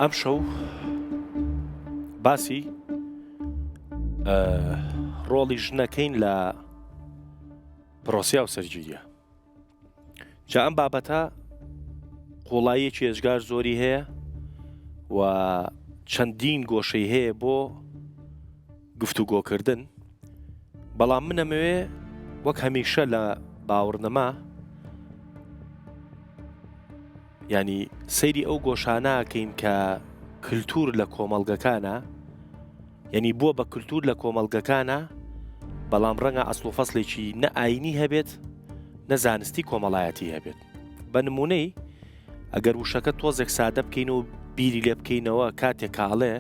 ئەم شەو باسی ڕۆڵی ژنەکەین لە پرۆسیا و سەرگیریە. جا ئەم بابەتە قوڵاییەکی ئێژگار زۆری هەیە و چەندین گۆشەی هەیە بۆ گفتوگۆکردن، بەڵام منەمەوێ وەک هەمیشە لە باوەڕنەما ینی سەیری ئەو گۆشانەکەین کە کللتور لە کۆمەڵگەکانە، یعنی بووە بە کللتور لە کۆمەڵگەکانە، بەڵام ڕەنگە ئەسڵ و فەسڵێکی نە ئاینی هەبێت نەزانستی کۆمەڵایەتی هەبێت. بە نمونەی ئەگەر وشەکە تۆزێک سادە بکەین و بیری لێ بکەینەوە کاتێک کاڵێ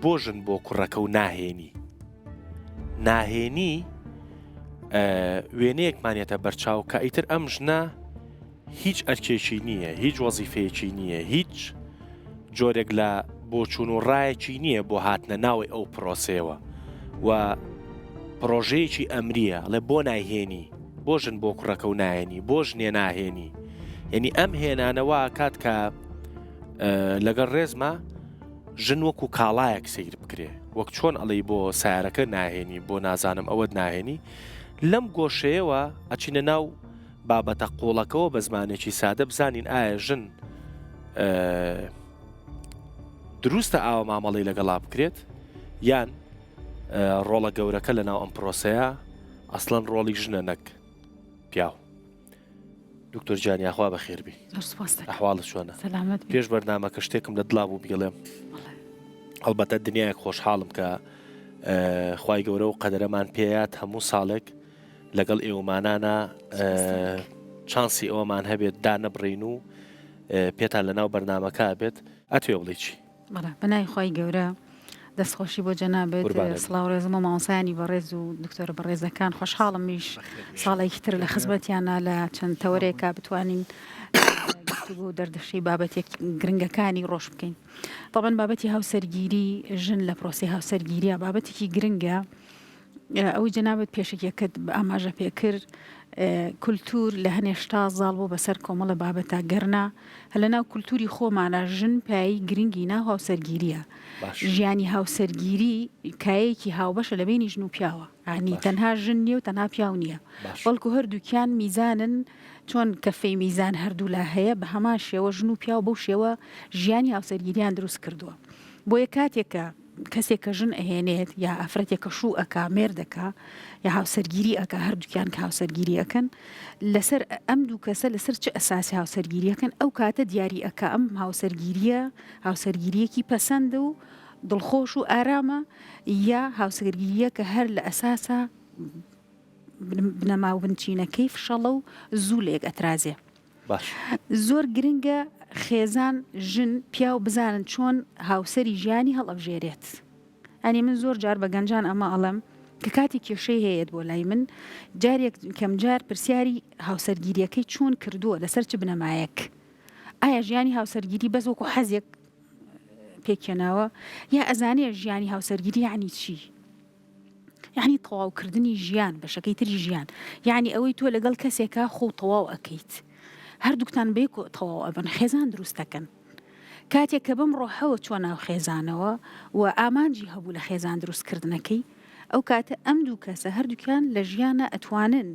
بۆ ژن بۆ کوڕەکە و ناهێنی وێنەیەکمانێتە بەرچاو کە ئیتر ئەم ژنە هیچ ئەرکێکی نییە، هیچ وەزیفەیەکی نییە، هیچ جۆرێک لە بۆچوون و ڕایەکی نییە بۆ هاتنە ناوی ئەو پرۆسەیەوە و پرۆژەیەکی ئەمریە ئەڵێ بۆ نایهێنی، بۆ ژن بۆ کوڕەکە و نایێنی، بۆ ژنێ ناهێنی. یعنی ئەم هێنانەوە کات کە لەگەڵ ڕێزمە ژن وەکو کاڵایەک سیر بکرێ، وەک چۆن ئەڵێ بۆ سیارەکە ناهێنی، بۆ نازانم ئەوەت ناهێنی. لەم گۆشەیەوە ئەچینە ناو بابەتە قوڵەکەەوە بە زمانێکی سادە بزانین ئایا ژن دروستە ئاوە مامەڵی لەگەڵا بکرێت یان ڕۆڵە گەورەکە لە ناو ئەم پرۆسەیە ئەسڵەن ڕۆڵی ژنە نەک پیاو. دکتۆر جان یاخوا بەخێربی، ئەحواڵت چۆنە؟ پێش بەرنامەکە شتێکم لە دڵا بوو بگەڵێم، هەڵبەتە دنیایەک خۆشحاڵم کە خوای گەورە و قەدەرەمان پێیات هەموو ساڵێک لەگەڵ ئێوەمانانە چانسی ئەوەمان هەبێت دانەبڕین و پێتان لە ناو بەرنامەکە بێت. ئەتوێ بڵێ چی؟ بەنای خوای گەورە دەستخۆشی بۆ جەنابێت، سڵاو ڕێزمە مامۆسایانی بەڕێز و دکتۆرە بەڕێزەکان، خۆشحاڵم میش ساڵێکی تر لە خزمەتیانە لە چەند تەوەرێکە بتوانین بۆ دەردەشەی بابەتێک گرنگەکانی ڕۆژ بکەین. طبعاً بابەتی هاوسەرگیری ژن لە پرۆسی هاوسەرگیریە بابەتێکی گرنگە. ئەوەی جەنابەت پێشێکەکەت بە ئاماژە پێکرد کولتور لە هەنێشتا زاڵ بۆ بەسەر کۆمەڵە بابەتە گەرنا هە لە ناو کولتوری خۆمانە ژن پایی گرنگی ناو هاوسەرگیریە. ژیانی هاوسەرگیری کایەکی هاوبەشە لە بینی ژن و پیاوە، ینی تەنها ژن نییە و تەنها پیاو نییە، بەڵکو هەردووکیان میزانن، چۆن کەفەی میزان هەردوو لا هەیە بە هەمان شێوە ژن و پیاو بەو شێوە ژیانی هاوسەرگیریان دروست کردووە. بۆیە کاتێکە کەسێک کە ژن ئەهێنێت یا ئەفرەتێکە شوو ئەکا مێردەکە یا هاوسەرگیری ئەکا، هەردووکیان کە هاوسەرگیری ئەەکەن لەسەر ئەم دوو کەسە لەسەر چه ئەساسی هاوسەرگیریەکەن ئەو کاتە دیاری ئەکا ئەم هاوسەرگیریەکی پەسەندە و دڵخۆش و ئارامە یا هاوسەرگیریە کە هەر لە ئەساسە بنەما و بنچینەکەی فشەڵە و زوو لێک ئەترازێ. زۆر گرنگە خێزان ژن پیاو بزانن چۆن هاوسەری ژیانی هەڵەبژێرێت. ئەنی من زۆر جار بە گەنجان ئەمە ئەڵم کە کاتی کێشەی هەیەت بۆ لای من جارێک کەم جار پرسیاری هاوسەرگیریەکەی چۆن کردووە لەسەر چ بنەمایەک، ئایا ژیانی هاوسەرگیری بەس وەکو حەزێک پێکێناوە یا ئەزانێ ژیانی هاوسەرگیری یعنی چی؟ یعنی تەواوکردنی ژیان بەشەکەی تری ژیان، یعنی ئەوەی تۆ لەگەڵ کەسێکە خۆ تەواو ئەەکەیت، هەردووکتان بێک و تەواو ئەبن، خێزان دروستەکەن. کاتێک کە بم ڕۆحەوە چۆن ناو خێزانەوە و ئامانجی هەبوو لە خێزان دروستکردنەکەی، ئەو کاتە ئەم دوو کەسە هەردووکیان لە ژیانە ئەتوانن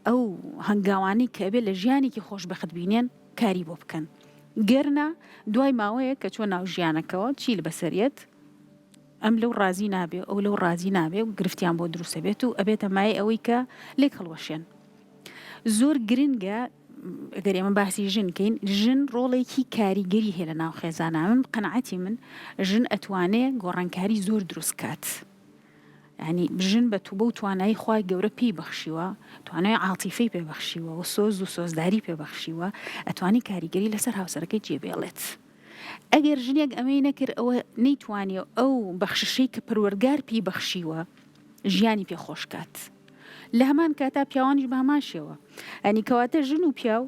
ئەو هەنگاوانی کە بێت لە ژیانێکی خۆشبەخت بینێن کاری بۆ بکەن. گەرنا دوای ماوەیە کە چۆن ناو ژیانەکەەوە چی لە بەسەریەت ئەم لەو ڕازی نابێ ئەو لەو ڕازی نابێ و گرفتیان بۆ دروستە بێت و ئەبێتە مای ئەوەی کە لێک هەڵوەشێن. زۆر گرنگە ئەگەر ئێمە باسی ژنکەین، ژن ڕۆڵێکی کاریگەری هەیە لە ناو خێزانە. من قەنەعەتی من ژن ئەتوانێت گۆڕانکاری زۆر دروست کات، ینی ژن بە تووبە و توانایی خوای گەورە پێی بەخشیوە، توانای عاتیفەی پێبەخشیوە و سۆز و سۆزداری پێبەخشیوە، ئەتوانی کاریگەری لەسەر هاوسەرەکەی جێبێڵێت. ئەگەر ژنێک ئەمەی نەکرد ئەوە نەیتوانێت ئەو بەخششەی کە پەروەرگار پێی بەخشیوە ژیانی پێخۆشکات. لە هەمان کاتا پیاوانیش بە هەمان شێوە، ئەنی کەواتە ژن و پیاو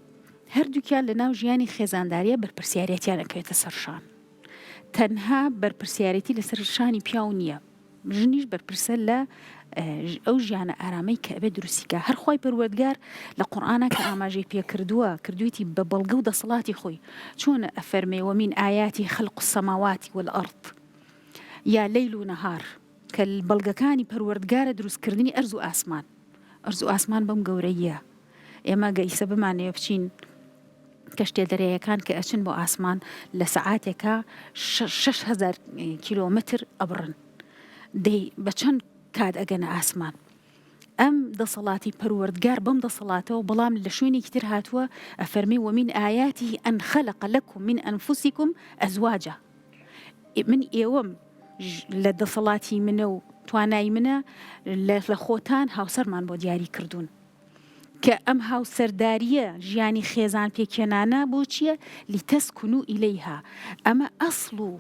هەردووکیان لە ناو ژیانی خێزانداریە بەرپرسیارەتیان ئەکەوێتە سەرشان. تەنها بەرپرسیارەتی لەسەر شانی پیاو نییە، ژنیش بەرپرسە لە ئەو ژیانە ئارامەی کە ئەبێ دروستیکە هەر خۆی پەروەردگار لە قورئانە کە ئاماژەی پێ کردوویەتی بە بەڵگە و دەسەڵاتی خۆی چۆن ئەفەرمێ ومین ئایاتی خلق السەماوات والأرض یا لەیل و نەهار کە بەڵگەکانی پەروەردگارە دروستکردنی ئەرز و ئاسمان ئەرز و ئاسمان بەم گەورەیە ئێمە گەیسە بمانەیە بچین کەشتێ دەرەیەکان کە ئەچن بۆ ئاسمان لە سەعاتێکە 6,000 کیلۆمتر ئەبڕن بە چەند کات ئەگەنە ئاسمان ئەم دەسەڵاتی پەروەردگار بەم دەسەڵاتەوە بەڵام لە شوێنێکی تر هاتووە ئەفەرمی ومین ئایاتی ئەن خەلق لەکم من ئەنفوسیکم ئەزواجە من ئێوەم لە دەسەڵاتی منە و توانای منە لە خۆتان هاوسەرمان بۆ دیاری کردوون کە ئەم هاوسەرداریە ژیانی خێزان پێکێنانە بۆ چییە لیتەسکونو ئیلەیها ئەمە ئەسڵ و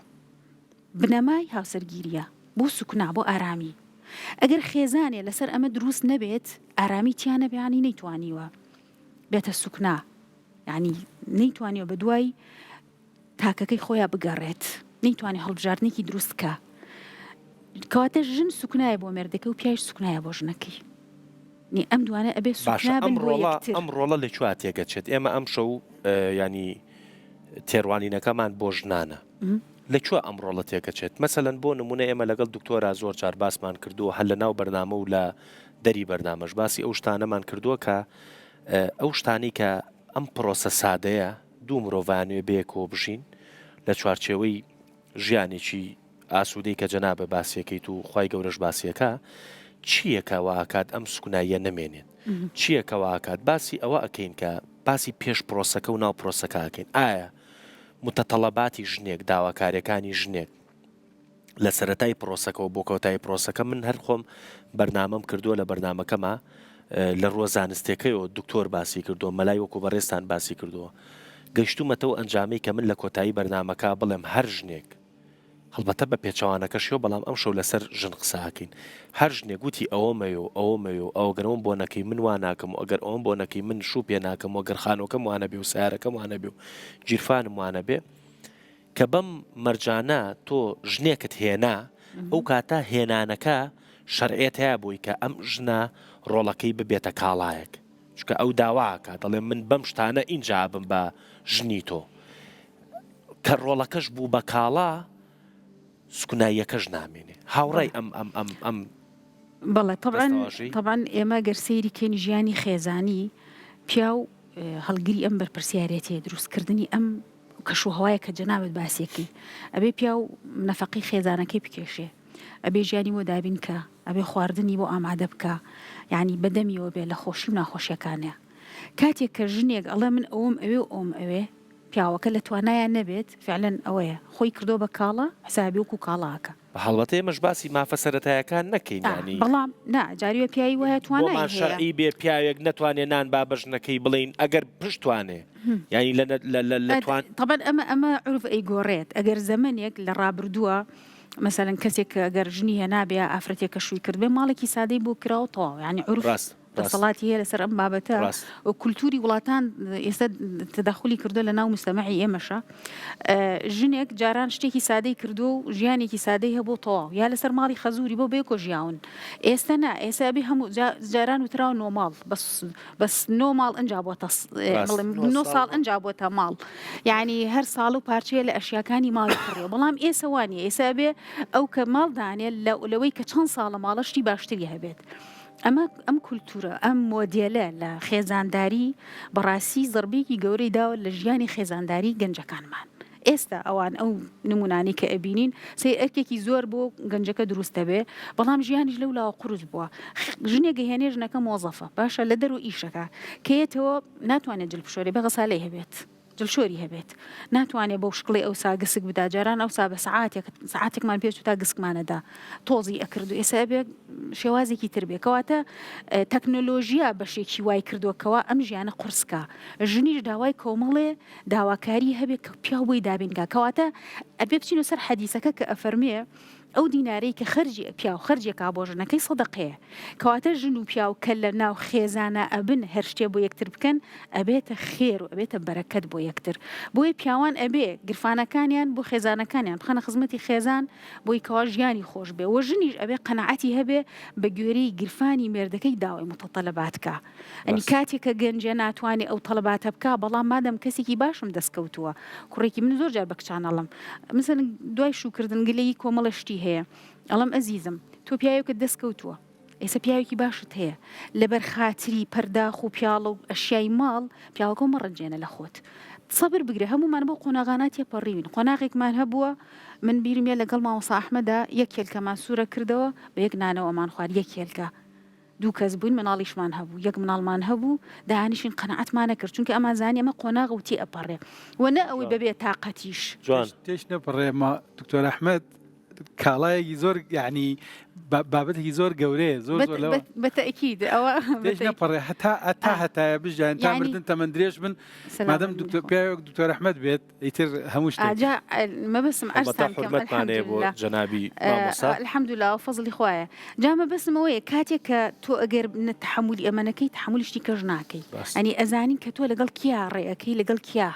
بنەمای هاوسەرگیریە بۆ سوکنا بۆ ئارامی ئەگەر خێزانێ لەسەر ئەمە دروست نەبێت ئارامی تیانە بەیانی نەیتوانیوە بێتە سوکنا یعنی نەیتوانیوە بە دوای تاکەکەی خۆیان بگەڕێت نەیتوانی هەڵبژاردنێکی دروستکە کەواتە ژن سوکنایە بۆ مێردەکە و پیاش سوکنایە بۆ ژنەکەی ئەم دوانە ئەبێ سوکنا بن بۆ یەکتر ئەم ڕۆڵە لەکوێ تێگەچێت ئێمە ئەم شەو ینی تێڕوانینەکەمان بۆ ژنانە لەکوێ ئەم ڕۆڵە تێگەچێت مەسەلەن بۆ نمونە ئێمە لەگەڵ دکتۆرا زۆر جار باسمان کردووە هەل لە ناو بەرنامە و لە دەری بەرنامەش باسی ئەو شتانەمان کردووە کە ئەو شتانی کە ئەم پرۆسە سادەیە دوو مرۆڤانوێ بەیەکەوە بژین لە چوارچێوەی ژیانێکی ئاسوودەی کە جەنابە باسیەکەیت و خوای گەورەش باسیەکە چیەکەوە ئاکات ئەم سوکناییە نەمێنێت چیەکەوە ئاکات باسی ئەوە ئەکەین کە باسی پێش پرۆسەکە و ناو پرۆسەکە ئەکەین ئایا متەتەڵەباتی ژنێک داواکاریەکانی ژنێک لە سەرەتای پرۆسەکە و بۆ کەوتای پرۆسەکە من هەر خۆم بەرنامەم کردووە لە بەرنامەکەمە لە ڕۆزانستێکەکەیەوە دکتۆر باسی کردووە مەلای وەکو بەڕێستان باسی کردووە گەیشتومەتەوە ئەنجامی کە من لە کۆتایی بەرنامەکە بڵێم هەر ژنێک هەڵبەتە بە پێچەوانەکەشیەوە بەڵام ئەم شەو لەسەر ژن قساکەین هەر ژنێک گوتی ئەوەمەیە و ئەوەمەیە و ئەوگەرەوەم بۆ نەکەی من وا ناکەم و ئەگەر ئەوم بۆ نەکەی من شوو پێ ناکەم و گەر خانۆکەم وانە بێ و سیارەکەم وانە بێ و جیرفانم وانە بێ کە بەم مەرجانە تۆ ژنێکت هێنا ئەو کاتە هێنانەکە شەرعێت هەیە بووی کە ئەم ژنە ڕۆڵەکەی ببێتە کاڵایەک چکە ئەو داواکە دەڵێ من بەم شتانە ئینجا بم بە ژنی تۆ کە ڕۆڵەکەش بوو بە کاڵا سوکناییەکەش نامێنێ هاوڕای ئەم بەڵێ طبعاً ئێمە گەر سەیری کەین ژیانی خێزانی پیا و هەڵگری ئەم بەرپرسیارەتێ دروستکردنی ئەم کەشوهەوایە کە جەنابەت باسیەکەی ئەبێ پیا و نەفەقی خێزانەکەی بکێشێ ئەبێ ژیانی بۆ دابینکە ئەبێ خواردنی بۆ ئامادە بکە یعنی بەدەمیەوە بێ لە خۆشی و ناخۆشیەکانە کاتێک کە ژنێک ئەڵێ من ئەوم ئەوێ و ئەوم ئەوێ پیاوەکە لە توانایان نەبێت فعلەن ئەوەیە خۆی کردۆ بە کاڵە حسابی وەکو کاڵاکە هەڵبەتە ئێمەش باسی مافە سەرەتایەکان نەکەین ینی بەڵام جاریوە پیاوی وایە توانای شەرعی بێ پیاوێک نەتوانێت نان با بەژنەکەی بڵین ئەگەر پشتوانێ ینی طبعا ئەمە عروف ئەیگۆڕێت ئەگەر زەمنێک لە ڕابردووە مثلەن کەسێک ئەگەر ژنی هێنابێ ئافرەتێکە شووی کرد بێ ماڵێکی سادەی بۆ کراوەتەوە ینی عروف دەسەڵاتی هەیە لەسەر ئەم بابەتە و کولتوری وڵاتان ئێستا تەداخلی کردو لە ناو مستەمەعی ئێمەشە ژنێک جاران شتێکی سادەی کردو و ژیانێکی سادەی هەبوو تەواو یا لەسەر ماڵی خەزوری بۆ بێکۆ ژیاون ئێستا نا ئێستا بێ هەموو جاران وتراوە نۆماڵ بەس نۆ ماڵ ئەنجا بۆتە 9 ساڵ ئەنجا بۆتە ماڵ یعنی هەر ساڵ و پارچەیە لە ئەشیاکانی ماڵی کڕێ بەڵام ئێستا وانە ئێستا بێ ئەو کە ماڵ دانێ لەوەی کە چەند ساڵە ماڵە شتی باشتری هەبێت ئەم کولتورە ئەم مۆدیێلە لە خێزانداری بەڕاستی زەربێکی گەورەی داوە لە ژیانی خێزانداری گەنجەکانمان ئێستا ئەوان ئەو نمونانی کە ئەبینین سەی ئەرکێکی زۆر بۆ گەنجەکە دروستە بێ بەڵام ژیانیش لەولاوە قورس بووە ژنێکە هێنێ ژنەکە مۆزەفە باشە لە دەرەوە ئیشەکە کەیەتەوە ناتوانێت جلپشۆری بەغەسالەی هەبێت جلشۆری هەبێت ناتوانێت بەو شکڵی ئەو ساگسک بدا جاران ئەو سا بە سعاتێکمان پێچ تا گسکمانەدا تۆزی ئەکردو ئێستا بێ شێوازێکی تر بێکەواتە تەکنۆلۆژیا بەشێکی وای کردووەکەوە ئەم ژیانە قورسکە ژنیش داوای کۆمەڵێ داواکاری هەبێت کە پیا بۆی دابینگا کەواتە ئەبێ بچینە سەر حەدیسەکە کە ئەفەرمێ ئەو دینارەی کە خەرجی پیا و خەرجێکا بۆ ژنەکەی سەدەقەیە کەواتە ژن و پیا و کە لە ناو خێزانە ئەبن هەر شتێ بۆ یەکتر بکەن ئەبێتە خێر و ئەبێتە بەرەکەت بۆ یەکتر بۆی پیاوان ئەبێ گرفانەکانیان بۆ خێزانەکانیان بخەنە خزمەتی خێزان بۆی کەوا ژیانی خۆش بێ و ژنیش ئەبێ قەنەعەتی هەبێ بە گوێرەی گرفانی مێردەکەی داوای متەطەلبات بکە ئەنی کاتێک کە گەنجە ناتوانێت ئەو تەڵەباتە بکە بەڵام مادەم کەسێکی باشم دەستکەوتووە کوڕێکی من زۆر جار بە کچانەڵم مثلا دوای شوکردن گلەیی کۆمەڵە شتی هەیە ئەڵم ئەزیزم تۆ پیاوێکت دەستکەوتووە ئێستا پیاوێکی باشت هەیە لەبەر خاتری پەرداخ و پیاڵە و ئەشیای ماڵ پیاوەکە مەڕەنجێنە لە خۆت سەبر بگرێ هەمومان بۆ قۆناغاناتی پەڕیوین قۆناغێکمان هەبووە من بیرمێ لەگەڵ مامۆستا ئەحمەدا یەک هێلکەمان سوورە کردەوە بە یەک نانەوەمان خوارد یەک هێلکە دوو کەس بووین مناڵیشمان هەبوو یەک مناڵمان هەبوو داهانیشین قەنەعەتمانە کرد چونکە ئەمان زانی ئەمە قۆناغ و تێ ئەپەڕێ وەنە ئەوەی بەبێ تااقەتیش جوان تێش نەپەڕێ ما دکتۆر ئەحمەد کاڵایەکی زۆر یعنی بابەتێکی زۆر گەورەیە زۆر بەتەئکید ئەوە نەپەڕێ هەتایە بژیان تا مردن تەمەند درێژ بن مادەم دکتۆر ئەحمەد بێت ئیتر هەموو شتێک مەبەسم ئەرسان بۆ جەنابی الحەمدوللا و فەزڵی خوایە جا مەبەسم ئەوەیە کاتێک کە تۆ ئەگەر تەحمولی ئەمەنەکەی تەحمولی شتی کەژ ناکەی ئەنی ئەزانین کە تۆ لەگەڵ کیا ڕێەکەی لەگەڵ کیا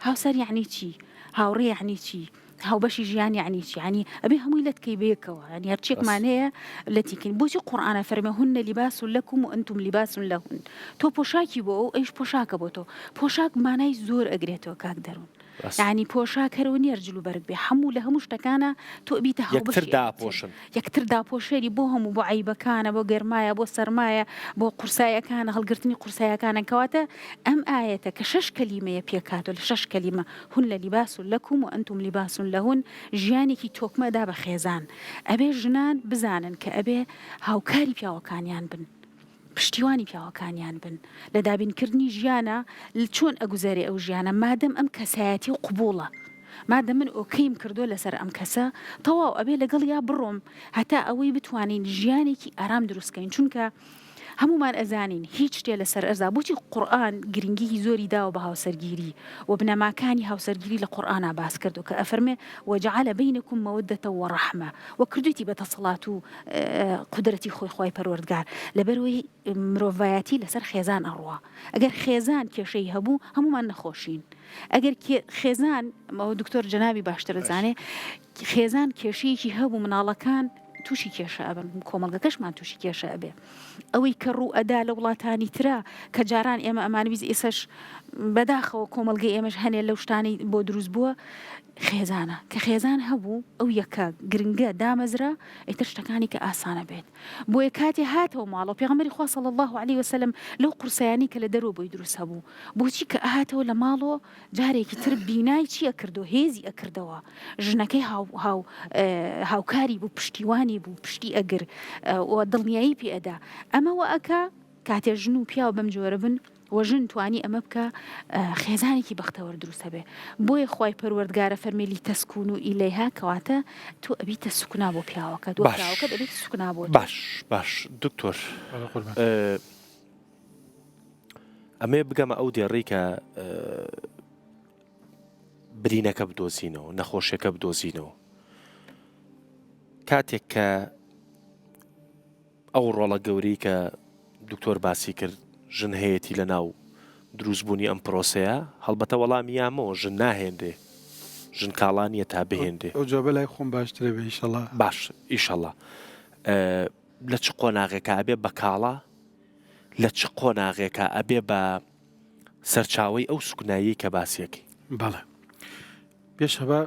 هاوسەر یعنی چی هاوڕێ یعنی چی هاو بەشی ژیان یعنی چی ینی ئەبێ هەمووی لەتکەی بەیەکەوە ینی هەرچێکمان هەیە لەتیکەین بۆچی قورئانە فەرمێ هن لیباس لەکم و ئەنتم لیباس لەهن تۆ پۆشاکی بۆ ئەو ئەیش پۆشاکە بۆ تۆ پۆشاک مانای زۆر ئەگرێتەوە کاک دەروون ینی پۆشاک هەرەوە نیە جلو بەرگ بێ هەموو لە هەموو شتەکانە تۆ بیتە یەکتر داپۆشێری بۆ هەموو بۆ عیبەکانە بۆ گەرمایە بۆ سەرمایە بۆ قورسایەکانە هەڵگرتنی قورسایەکانە کەواتە ئەم ئاەتە کە 6 کەلیمەیە پێکاتۆ لە 6 کەلیمە هون لە لیباس لەکم و ئەنتم لیباس لەهن ژیانێکی تۆکمەدا بە خێزان ئەبێ ژنان بزانن کە ئەبێ هاوکاری پیاوەکانیان بن پشتیوانی پیاوەکانیان بن لە دابینکردنی ژیانە چۆن ئەگوزارێ ئەو ژیانە مادەم ئەم کەسایەتی و قبوڵە مادە من ئۆکەیم کردو لەسەر ئەم کەسە تەواو ئەبێ لەگەڵ یا بڕۆم هەتا ئەوەی بتوانین ژیانێکی ئارام دروستکەین چونکە هەمومان ئەزانین هیچ شتێ لەسەر ئەرزا بۆچی قورئان گرنگی زۆری داوە بە هاوسەرگیری و بنەماکانی هاوسەرگیری لە قورئانە باس کردو کە ئەفەرمێ وجعل بینکم مودة وڕەحمە و کردویی بە تەسەڵات و قودرەتی خۆی پەروەردگار لەبەرەوەی مرۆڤایەتی لەسەر خێزان ئەڕوا ئەگەر خێزان کێشەی هەبوو هەمومان نەخۆشین ئەگەر خێزان دکتۆر جەنابی باشتر زانێ خێزان کێشەیەکی هەبوو مناڵەکان تووشی کێشە ئەبن کۆمەڵگەکەشمان تووشی کێشە ئەبێ ئەوەی کە ڕوو ئەدا لە وڵاتانی ترا کە جاران ئێمە ئەمانویز ئێسەش بەداخەوە کۆمەڵگەی ئێمەش هەنێ لەو شتانی بۆ دروست بووە خێزانە کە خێزان هەبوو ئەو یەکە گرنگە دامەزرا ئیتر شتەکانی کە ئاسانە بێت بۆیە کاتێ هاتەوە ماڵەوە پێغەمبەری خوا صلی الله عليه وسلم لەو قورسایانی کە لە دەرەوە بۆی دروست هەبوو بۆچی کە ئاهاتەوە لە ماڵەوە جارێکی تر بینای چی ئەکردو هێزی ئەکردەوە ژنەکەی هاوکاری بوو پشتیوانی بوو پشتی ئەگر و دڵنیایی پێ ئەدا ئەمەوە ئەکا کاتێ ژن و پیاو بەم جۆرە بن وەژن توانی ئەمە بکە خێزانێکی بەختەوەر دروستە بێ بۆیە خوای پەروەردگارە فەرمێلی تەسکون و ئیلەیها کەواتە تۆ ئەبیتە سوکنا بۆ پیاوەکەت و پیاوەکەت ئەبێتە سوکنا بۆ باش دکتۆر ئەمێ بگەمە ئەو دێڕی کە برینەکە بدۆزینەوە نەخۆشیەکە بدۆزینەوە کاتێک کە ئەو ڕۆڵە گەورەی کە دکتۆر باسی کرد ژن هەیەی لە ناو دروستبوونی ئەم پرۆسەیە هەڵبەتە وەڵامی یامەوە ژن ناهێندێ ژن کاڵانیە تا بهێندێ ئەو جوابە لای خۆم باشترە بێ ئیشەڵا باش ئیشەڵا لە چ قۆناغێکە ئەبێ بە کاڵا لە چ قۆناغێکە ئەبێ بە سەرچاوەی ئەو سوکنایی کە باسیەکەی بەڵێ پێشەبە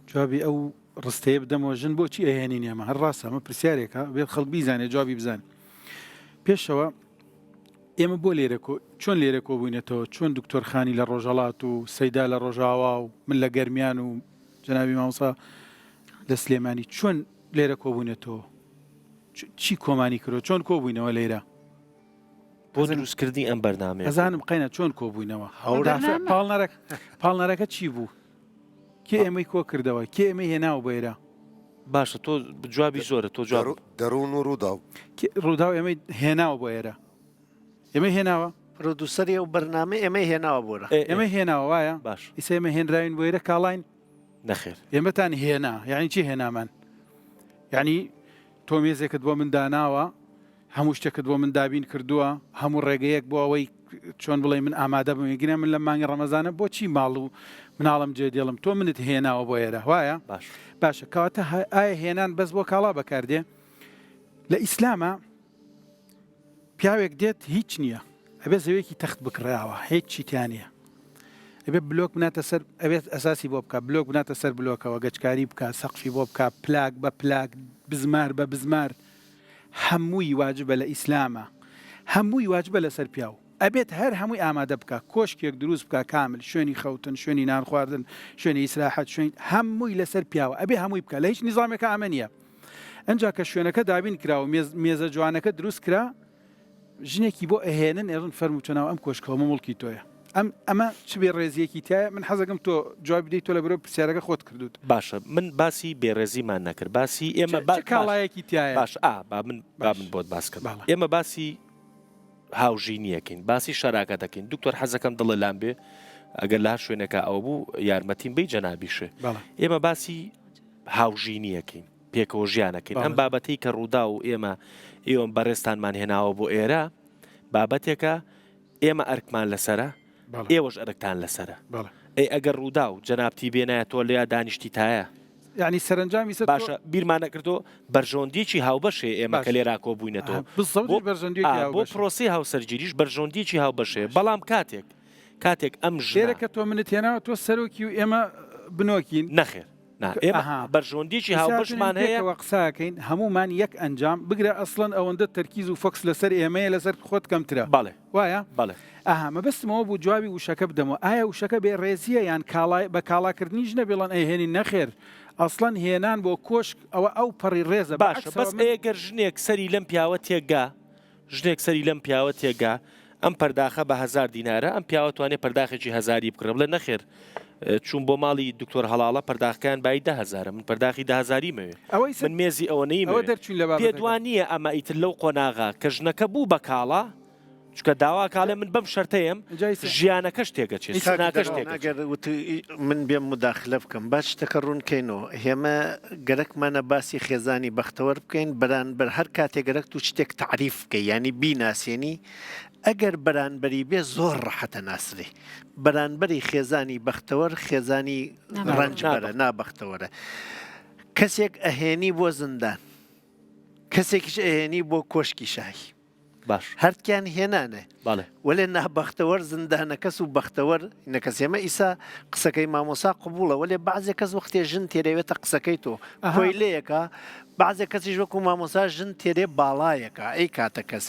جوابی ئەو ڕستەیە بدەمەوە ژن بۆچی ئەهێنین ئێمە هەر ڕاستە ئەمە پرسیارێکە بێت خەڵک بیزانێ جوابی بزانێ پێشەوە ئێمە بۆ لێرە چۆن لێرە کۆبووینێتەوە چۆن دکتۆرخانی لە ڕۆژهەڵات و سەیدا لە ڕۆژاوا و من لە گەرمیان و جەنابی مامۆستا لە سلێمانی چۆن لێرە کۆبوونێتەوە چی کۆمانی کردەوە چۆن کۆبووینەوە لێرە بۆ دروستکردنی ئەم بەرنامەیە ئەزانم قەینە چۆن کۆبووینەوە پاڵنەرەکە چی بوو کێ ئێمەی کۆ کردەوە کێ ئێمە هێناوە بۆ ئێرە باشە تۆ جوابی زۆرە تۆ جواب دەروون و ڕووداو ئێمەی هێناوە بۆ ئێرە ئێمە هێناوە پرۆدوسەری ئەو بەرنامە ئێمەی هێناوە بۆرە ئێمە هێناوە وایە باش ئیسا ئێمە هێنراوین بۆ ئێرە کاڵین نەخێر ئێمەتان هێنا یعنی چی هێنامان یعنی تۆ مێزێکت بۆ من داناوە هەموو شتێکت بۆ من دابین کردووە هەموو ڕێگەیەک بۆ ئەوەی چۆن بڵێ من ئامادە بمێگرێ من لە مانگی ڕەمەزانە بۆچی ماڵ و مناڵم جێ دێڵم تۆ منت هێناوە بۆ ئێرە وایە باشە کەواتە ئایا هێنان بەس بۆ کاڵا بەکاردێ لە ئیسلامە پیاوێک دێت هیچ نییە ئەبێ زەوێکی تەخت بکڕاوە هیچ چیتیانە ئەبێ بلۆک بناتە سەر ئەبێت ئەساسی بۆ بکە بلۆک بناتە سەر بلۆکەوە گەچکاری بکە سەقفی بۆ بکە پلاک بە پلاک بزمار بە بزمار هەمووی واجبە لە ئیسلامە هەمووی واجبە لەسەر پیاو ئەبێت هەر هەمووی ئامادە بکە کۆشکێک دروست بکە کامل شوێنی خەوتن شوێنی نان خواردن شوێنی ئیسراحەت شوێن هەمووی لەسەر پیاوە ئەبێ هەمووی بکە لە هیچ نظامێکە ئەمە نییە ئەنجا کە شوێنەکە دابین کراوە مێزە جوانەکە دروست کرا ژنێکی بۆ ئەهێنن ئێڕن فەرموچەناوە ئەم کۆشکەوە مڵکی تۆیە ئەمە چ بێ ڕێزیەکی تایە من حەزەکەم تۆ جواب بدەیت تۆ لە بەرەو پرسیارەکە خۆت کردوت باشە من باسی بێڕێزیمان نەکرد باسی ئێمە کاڵایەکی تایە باش من بۆت باس کرد ئێمە باسی هاوژینیەکەین باسی شەراکە دەکەین دکتۆر حەزەکەم دڵە لام بێ ئەگەر لە شوێنەکە ئەوە بوو یارمەتیم بی جەنابیشێ ئێمە باسی هاوژینیەکەین پێکەوە ژیانەکەین ئەم بابەتەی کە ڕوودا و ئێمە بەڕێستانمان هێناوە بۆ ئێرە بابەتێکە ئێمە ئەرکمان لەسرە ئێوەش ئەرکتان لەسرە ئەی ئەگەر ڕوودا و جەنابتی بێنایە تۆ لێیا دانیشتی تایە یعنی سەرنجامی باشە بیرمانە کردو بەرژۆندیی هاوبەشێ ئێمە کە لێراکۆ بووینەتەوە بۆ پرۆسی هاوسەرگیریش بەرژۆندیی هاوبەشێ بەڵام کاتێک ئەم ژێرەکە تۆ منت هێناوە تۆ سەرۆکی و ئێمە بنۆکین نەخێر ئێمە بەرژۆندیی هاوبەشمان هەیە قساکەین هەمومان یەک ئەنجام بگرە ئەسڵەن ئەوەندە تەرکیز و فۆکس لەسەر ئێمەیە لەسەر خۆت کەمترە بەڵێ وایە بەڵێ مەبەستمەوە بوو جوابی وشەکە بدەمەوە ئایا وشەکە بێ ڕێزیە یان بە کاڵاکردنی ژنە بێڵەن ئەهێنی نەخێر ئەسڵەن هێنان بۆ کۆشک ئەو پەڕی ڕێزە باشە بەس ئەگەر ژنێک سەری لەم پیاوە تێگا ژنێک سەری لەم پیاوە تێگا ئەم پەرداخە بە 1000 دینارە ئەم پیاوە توانێت پەرداخێکی 1000 بکڕە بڵێ نەخێر چون بۆ ماڵی دکتۆر هەڵاڵە پەرداخەکان بای 10,000 من پەرداخی 10,000 مەوێ من مێزی ئەوە نەیمەوە پێدوان نییە ئەمە ئیتر لەو قۆناغا کە ژنەکە بوو بە کاڵا چکە داوا کاڵێ من بەم شەرتەیەم ژیانەکەش تێگەچێت من بێم مداخلە بکەم باش شتەکە ڕوونکەینەوە هێمە گەرەکمانە باسی خێزانی بەختەوەر بکەین بەرانبەر هەر کاتێک گەرەک و شتێک تعریف بکەی ینی بیناسیێنی ئەگەر بەرانبەری بێ زۆر ڕەحەتە ناسرێ بەرانبەری خێزانی بەختەوەر خێزانی ڕەنجبەرە نابەختەوەرە کەسێک ئەهێنی بۆ زندان کەسێکیش ئەهێنی بۆ کۆشکی شایی باش هەرتیان هێنانە باڵێ وەلێ نابەختەوەر زندانە کەس و بەختەوەر نەکەسێمە ئیسا قسەکەی مامۆسا قبوڵە وەلێ بەعزێک کەس وەختێ ژن تێرەوێتە قسەکەی تۆ کۆیلەیەکە بەعزێک کەسیش وەکو مامۆسا ژن تێرێ باڵایەکە ئەی کاتە کەس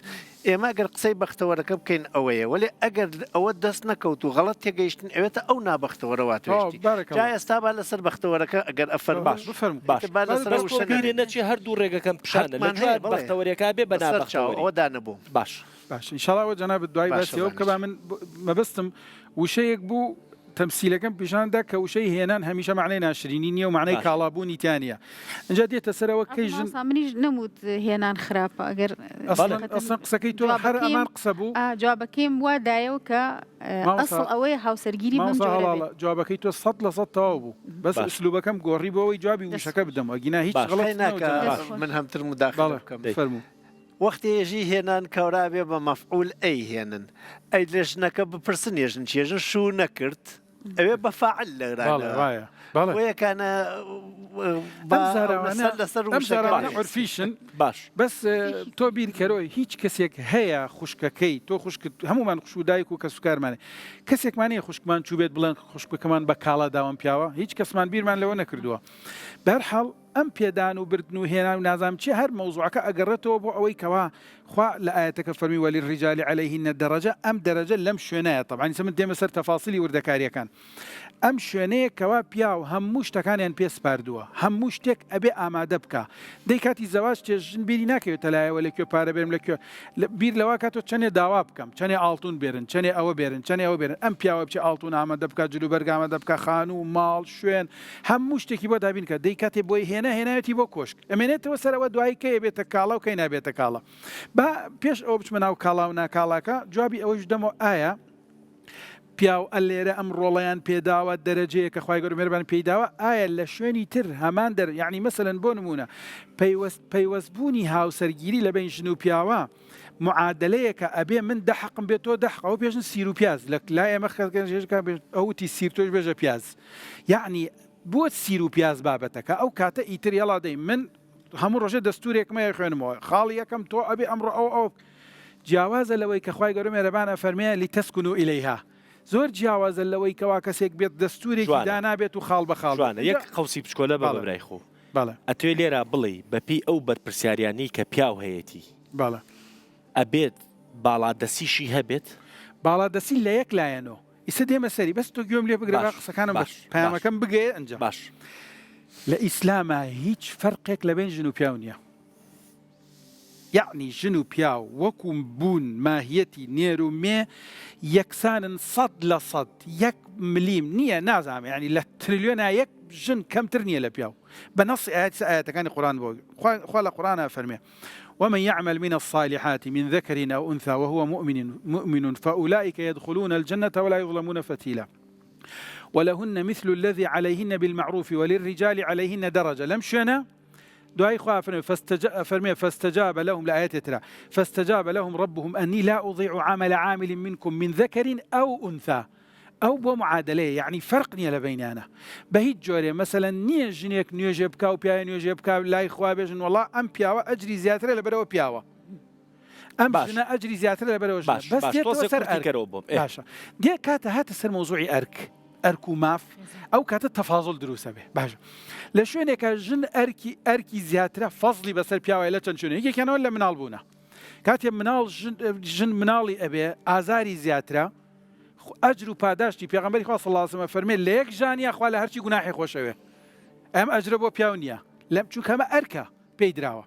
ئێمە ئەگەر قسەی بەختەوەرەکە بکەین ئەوەیە وەلێ ئەگەر ئەوە دەست نەکەوت و غەڵەت تێگەیشتن ئەوێتە ئەو نابەختەوەرەوە توێشتی جا ئێستا با لەسەر بەختەوەرەکە ئەگەر ئەفەر باشبیرێ نەچێ هەردوو ڕێگەکەم پیشانە لە بەختەوەرەکە بێ بە ئەوە دانەبوو باش ئینشاڵاوە جەنابەت دوای باسیەوە کە من مەبەستم وشەیەک بوو تەمسیلەکەم پیشاندا کە وشەی هێنان هەمیشە معنای ناشرینی نییە و معنای کاڵابوونی تیانە اینجا دێتە سەرەوە کەی ژن منیش نەموت هێنان خراپە ئەگەر ئەسڵ قسەکەی تۆ هەر ئەمان قسە بوو جوابەکەیم وا دایەوە کە ئەسڵ ئەوەیە هاوسەرگیری جوابەکەی تۆ 100% تەواو بوو بەس ئسلوبەکەم گۆڕی بۆەوەی جوابی وشەکە بدەم ئەگینا هیچ من هەمتر مداخلە بکەم فەرموو وەختێژی هێنان کەورابێ بە مەفعول ئەی هێنن ئەی لە ژنەکە بپرسن ێژن چێژن شوو نەکرد ئەوێ بەفاعل لەرایەکانە عرفیشن باش بەس تۆ بیرکەرۆی هیچ کەسێک هەیە خوشکەکەی تۆ هەمومان خوشودایک و کە سوکارمانێ کەسێکمانەیە خوشکمان چوو بێت بڵێن خوشکەکەمان بە کاڵا داوام پیاوە هیچ کەسمان بیرمان لەوە نەکردووە بەرحاڵ ئەم پێدان و بردن و هێنان و نازام چی هەر مەوزوعەکە ئەگەڕێتەوە بۆ ئەوەی کەوا خوا لە ئاەتەکە فەرمی وەلی ڕیجالی عەلەیهن دەرەجە ئەم دەرەجە لەم شوێنەیە طبعاً من دێمە سەر تەفاسیلی وردەکاریەکان ئەم شوێنەیە کەوا پیا و هەموو شتەکانیان پێسپاردووە هەموو شتێک ئەبێ ئامادە بکە دەی کاتی زەواج چێژن بیری ناکەوێتە لایەوە لەکوێ پارە بێرم لەکوێ بیر لەوا کاتۆ چەندێ داوا بکەم چەندێ ئاڵتون بێرن چەندێ ئەوە بێرن چەندێ ئەوە بێرن ئەم پیاوە بچێ ئاڵتون ئامادە بکە جلوبەرگ ئامادە بکە خان و ماڵ شوێن هەموو شتێکی بۆ دابین کە دەی کاتێ بۆی هێنایەتی بۆ کۆشک ئەمێنێتەوە سەرەوە دوایی کەیە بێتە کاڵە و کەی نابێتە کاڵە با پێش ئەو بچمە ناو کاڵا و ناکاڵاکە جوابی ئەوەش دەمەوە ئایا پیاو ئەلێرە ئەم ڕۆڵەیان پێداوە دەرەجەیە کە خوای گەورە میهرەبان پێداوە ئایا لە شوێنی تر هەمان یعنی مەسەلەن بۆ نمونە پەیوەستبوونی هاوسەرگیری لە بین ژن و پیاوە معادلەیەکە ئەبێ من دە حەقم بێت تۆ دە حەق ئەو پێشن سیر و پیاز لە لای ئێمە ئەوتی سیر تۆش بێژە پیاز یعنی بۆ سیر و پیاز بابەتەکە ئەو کاتە ئیتر هێڵا دەی من هەموو ڕۆژە دەستورێکمە خوێنمەوە خاڵی یەکەم تۆ ئەبێ ئەمڕۆ ئەو جیاوازە لەوەی کە خوای گەورە میهرەبانە فەرمێ لیتەسکونوا ئیلەیها زۆر جیاوازە لەوەی کەوا کەسێک بێت دەستورێکی دانابێت و خاڵ بە خاڵ یەک قەوسی بچکۆلە بە بەبرای خۆ بەڵێ ئەتوێ لێرە بڵێ بەپی ئەو بەرپرسیاریانی کە پیاو هەیەی بەڵێ ئەبێت باڵادەسیشی هەبێت باڵادەسی لە یەک لایەنەوە ئیسە دێمە سەری بەس تۆ گوێم لێ بگرە قسەکانم پەیامەکەم بگەیە ئەنجام باش لە ئیسلامە هیچ فەرقێک لە بین ژن و پیاو نییە یعنی ژن و پیاو وەکو بوون ماهیەتی نێر و مێ یەکسانن 100% یەک ملیم نییە نازانم یعنی لە تریلیۆنە یەک ژن کەمتر نییە لە پیاو بە نەسی ئاەتەکانی قورآن بۆ خوا لە قورآنە فەرمێ ومن يعمل من الصالحات من ذكر أو أنثى وهو مؤمن فأولئك يدخلون الجنة ولا يظلمون فتيلا ولهن مثل الذي عليهن بالمعروف وللرجال عليهن درجة لم شنا دعاء خوا فاستجاب لهم لآيات ترى فاستجاب لهم ربهم أني لا أضيع عمل عامل منكم من ذكر أو أنثى أو بمعادلة يعني فرق نيا لبيننا بهيج جوري مثلا نيا جنيك نيوجي بكا وبيا نيوجي بكا لا إخوة بيجن والله أم بياوا أجري زيادة لبرو بياوا أم جنا أجري زيادة لبرو جنا بس دي توسر أرك باشا دي كاتا هات سر موضوعي أرك وماف أو كاتا تفاضل دروسة به باشا لشونك جن أركي زيادة فضلي بسر بياوا إلا تنشونه هيك كانوا ولا منال بونا كاتي منال جن منالي أبي آزاري زيادة ئەجر و پاداشتی پێغەمبەری خوا صلی الله علیه و سلم فەرمێ لە یەک ژانیا خوا لە هەرچی گوناحی خۆشەوێ ئەم ئەجرە بۆ پیاو نییە لەم چونکە ئەمە ئەرکە پێی دراوە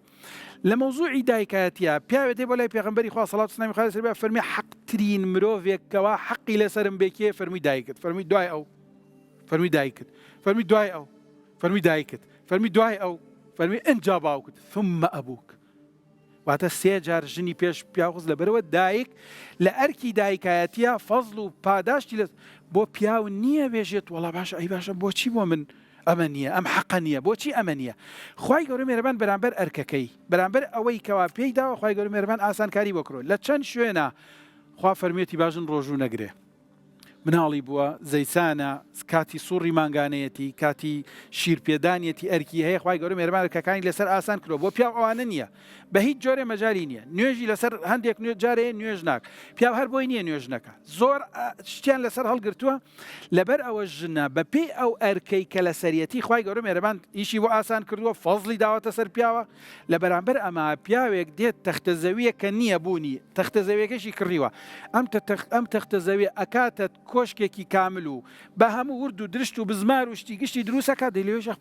لە مەوزوعی دایکایەتیە پیاوێ دێ بۆ لای پێغەمبەری خوا صلی الله علیه و سلم فەرمێ حەقترین مرۆڤێکەوە حەقی لەسرم بێکێ فەرمووی دایکت فەرمووی دوای ئەو فەرمووی دایکت فەرمووی دوای ئەو فەرمووی دایکت فەرمووی دوای ئەو فەرمووی ئەنجا باوکت ثم ئەبووک واتە سێ جار ژنی پێش پیاوخز لەبەرەوە دایک لە ئەرکی دایکایەتیە فەزڵ و پاداشتی لە بۆ پیاو نییە بێژێت وەڵا باشە ئەی باشە بۆچی بۆ من ئەمە نییە ئەم حەقە نییە بۆچی ئەمە نییە خوای گەورە میهرەبان بەرامبەر ئەرکەکەی بەرامبەر ئەوەی کەوا پێی داوە خوای گەورە میهرەبان ئاسانکاری بۆ کڕۆ لە چەند شوێنە خوا فەرمێتی باژن ڕۆژوو نەگرێ مناڵی بووە زەیسانە کاتی سوڕی مانگانەیەتی کاتی شیرپێدانیەتی ئەرکی هەیە خوای گەورە میهرەبان ئەرکەکانی لەسەر ئاسان کردەوە بۆ پیاو ئەوانە نییە بە هیچ جۆرێ مەجالی نییە نوێژی لەسەر هەندێک جارێ نوێژ ناک پیاو هەر بۆی نییە نوێژ نەکە زۆر شتیان لەسەر هەڵگرتووە لەبەر ئەوە ژنە بەپێی ئەو ئەرکەی کە لە سەریەتی خوای گەورە میهرەبان ئیشی بۆ ئاسان کردووە فەزڵی داوەتە سەر پیاوە لە بەرامبەر ئەمە پیاوێک دێت تەختە زەویە کە نییە بوونی تەختە زەویەکەشی کڕیوە ئەم تەختە زەویە ئەکاتە کۆشکێکی کامل و بە هەموو ورد و درشت و بزمار و شتی گشتی دروستەکە دەیلێژە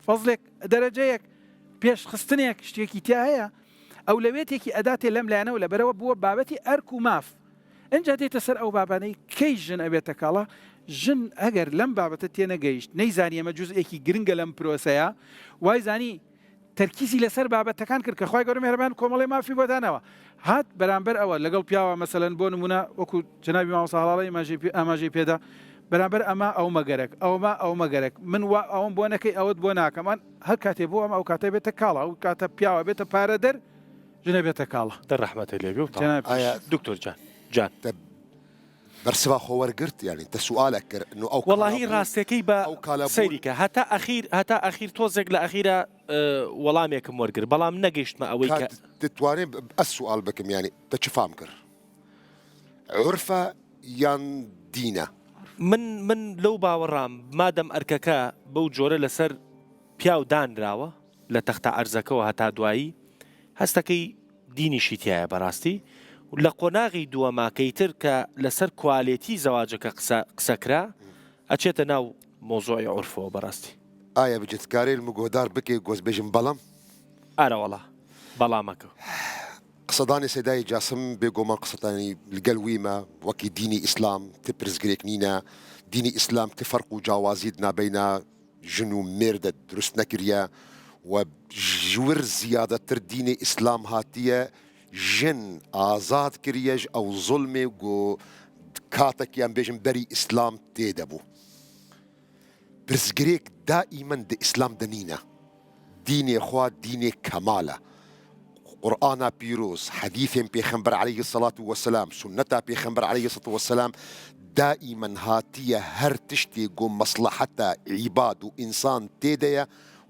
فەزڵێک دەرەجەیەک پێش خستنێک شتێکی تیا هەیە ئەو لەوێتێکی ئەداتێ لەم لایەنەوە لەبەرەوە بووە بابەتی ئەرک و ماف ئەجا دێتە سەر ئەو بابانەی کەی ژن ئەبێتە کاڵە ژن ئەگەر لەم بابەتە تێنەگەیشت نەیزانی ئەمە جوزئێکی گرنگە لەم پرۆسەیە وای زانی تەرکیزی لەسەر بابەتەکان کرد کە خوای گەورە میهرەبان کۆمەڵی مافی بۆدانەوە هات بەرامبەر ئەوە لەگەڵ پیاوە مەسەلەن بۆ نمونە وەکو جەنابی مامۆستا هەڵاڵی ئاماژەی پێدا بەرامبەر ئەمە ئەو مەگەرەک ئەو مەگەرەک من وا ئەوم بۆ نەکەی ئەوت بۆ ناکەمان هەر کاتێ بۆ ئەم ئەو کاتە بێتە کاڵە ئەو کاتە پیاوە بێتە پارە دەر ژنە بێتە کاڵە دەڕەحمەتە لێبێ ئایا دکتۆر جان برسبا خۆوەرگرت یعنی تە سوالێک کرد ئەو وەڵاهی ڕاستەکەی بە سەیریکە هەتا ئەخیر تۆزێک لە ئەخیرە وەڵامێکم وەرگر بەڵام نەگەیشتمە ئەوەی کە دەتوانێت ئەس سوال بکەم ینی تە چ فام کرد عورفە یان دینە من لەو باوەڕام مادەم ئەرکەکە بەو جۆرە لەسەر پیاو دانراوە لە تەختە ئەرزەکەەوە هەتا دوایی هەستەکەی دینیشی تایە بەڕاستی لە قۆناغی دووەماکەیتر کە لەسەر کوالێتی زەواجەکە قسەکرا ئەچێتە ناو مۆزۆی عورفەوە بەڕاستی ئایا بجتکارێ مگۆدار بکێ گۆزبێژم بەڵام ئارەوەڵا بەڵامەکە قسەدانی سێدای جاسم بێگۆمان قسەتانی لەگەڵ ویمە وەکی دینی ئیسلام تپرزگرێک نینە دینی ئیسلام تفەرق و جیاوازیت نابینە ژن و مێردە دروست نەکریە و ژور زیادەتر دینی ئیسلام هاتیە ژن ئازاد کریەش ئەو زوڵمێ گۆ کاتێکیان بێژم بەری ئیسلام تێدەبوو پرسگرێک دائیمەن دە ئیسلام دەنینە دینێ خوا دینێ کەمالە قورآنا پیرۆز حەدیثێن پێخەمبەر عەلەیهی السەڵات وەسەلام سونەتا پێخەمبەر عەلەیهی السەڵات وەسەلام دائیمەن هاتیە هەر تشتێک گۆ مەسلەحەتە عیباد و ئینسان تێدەیە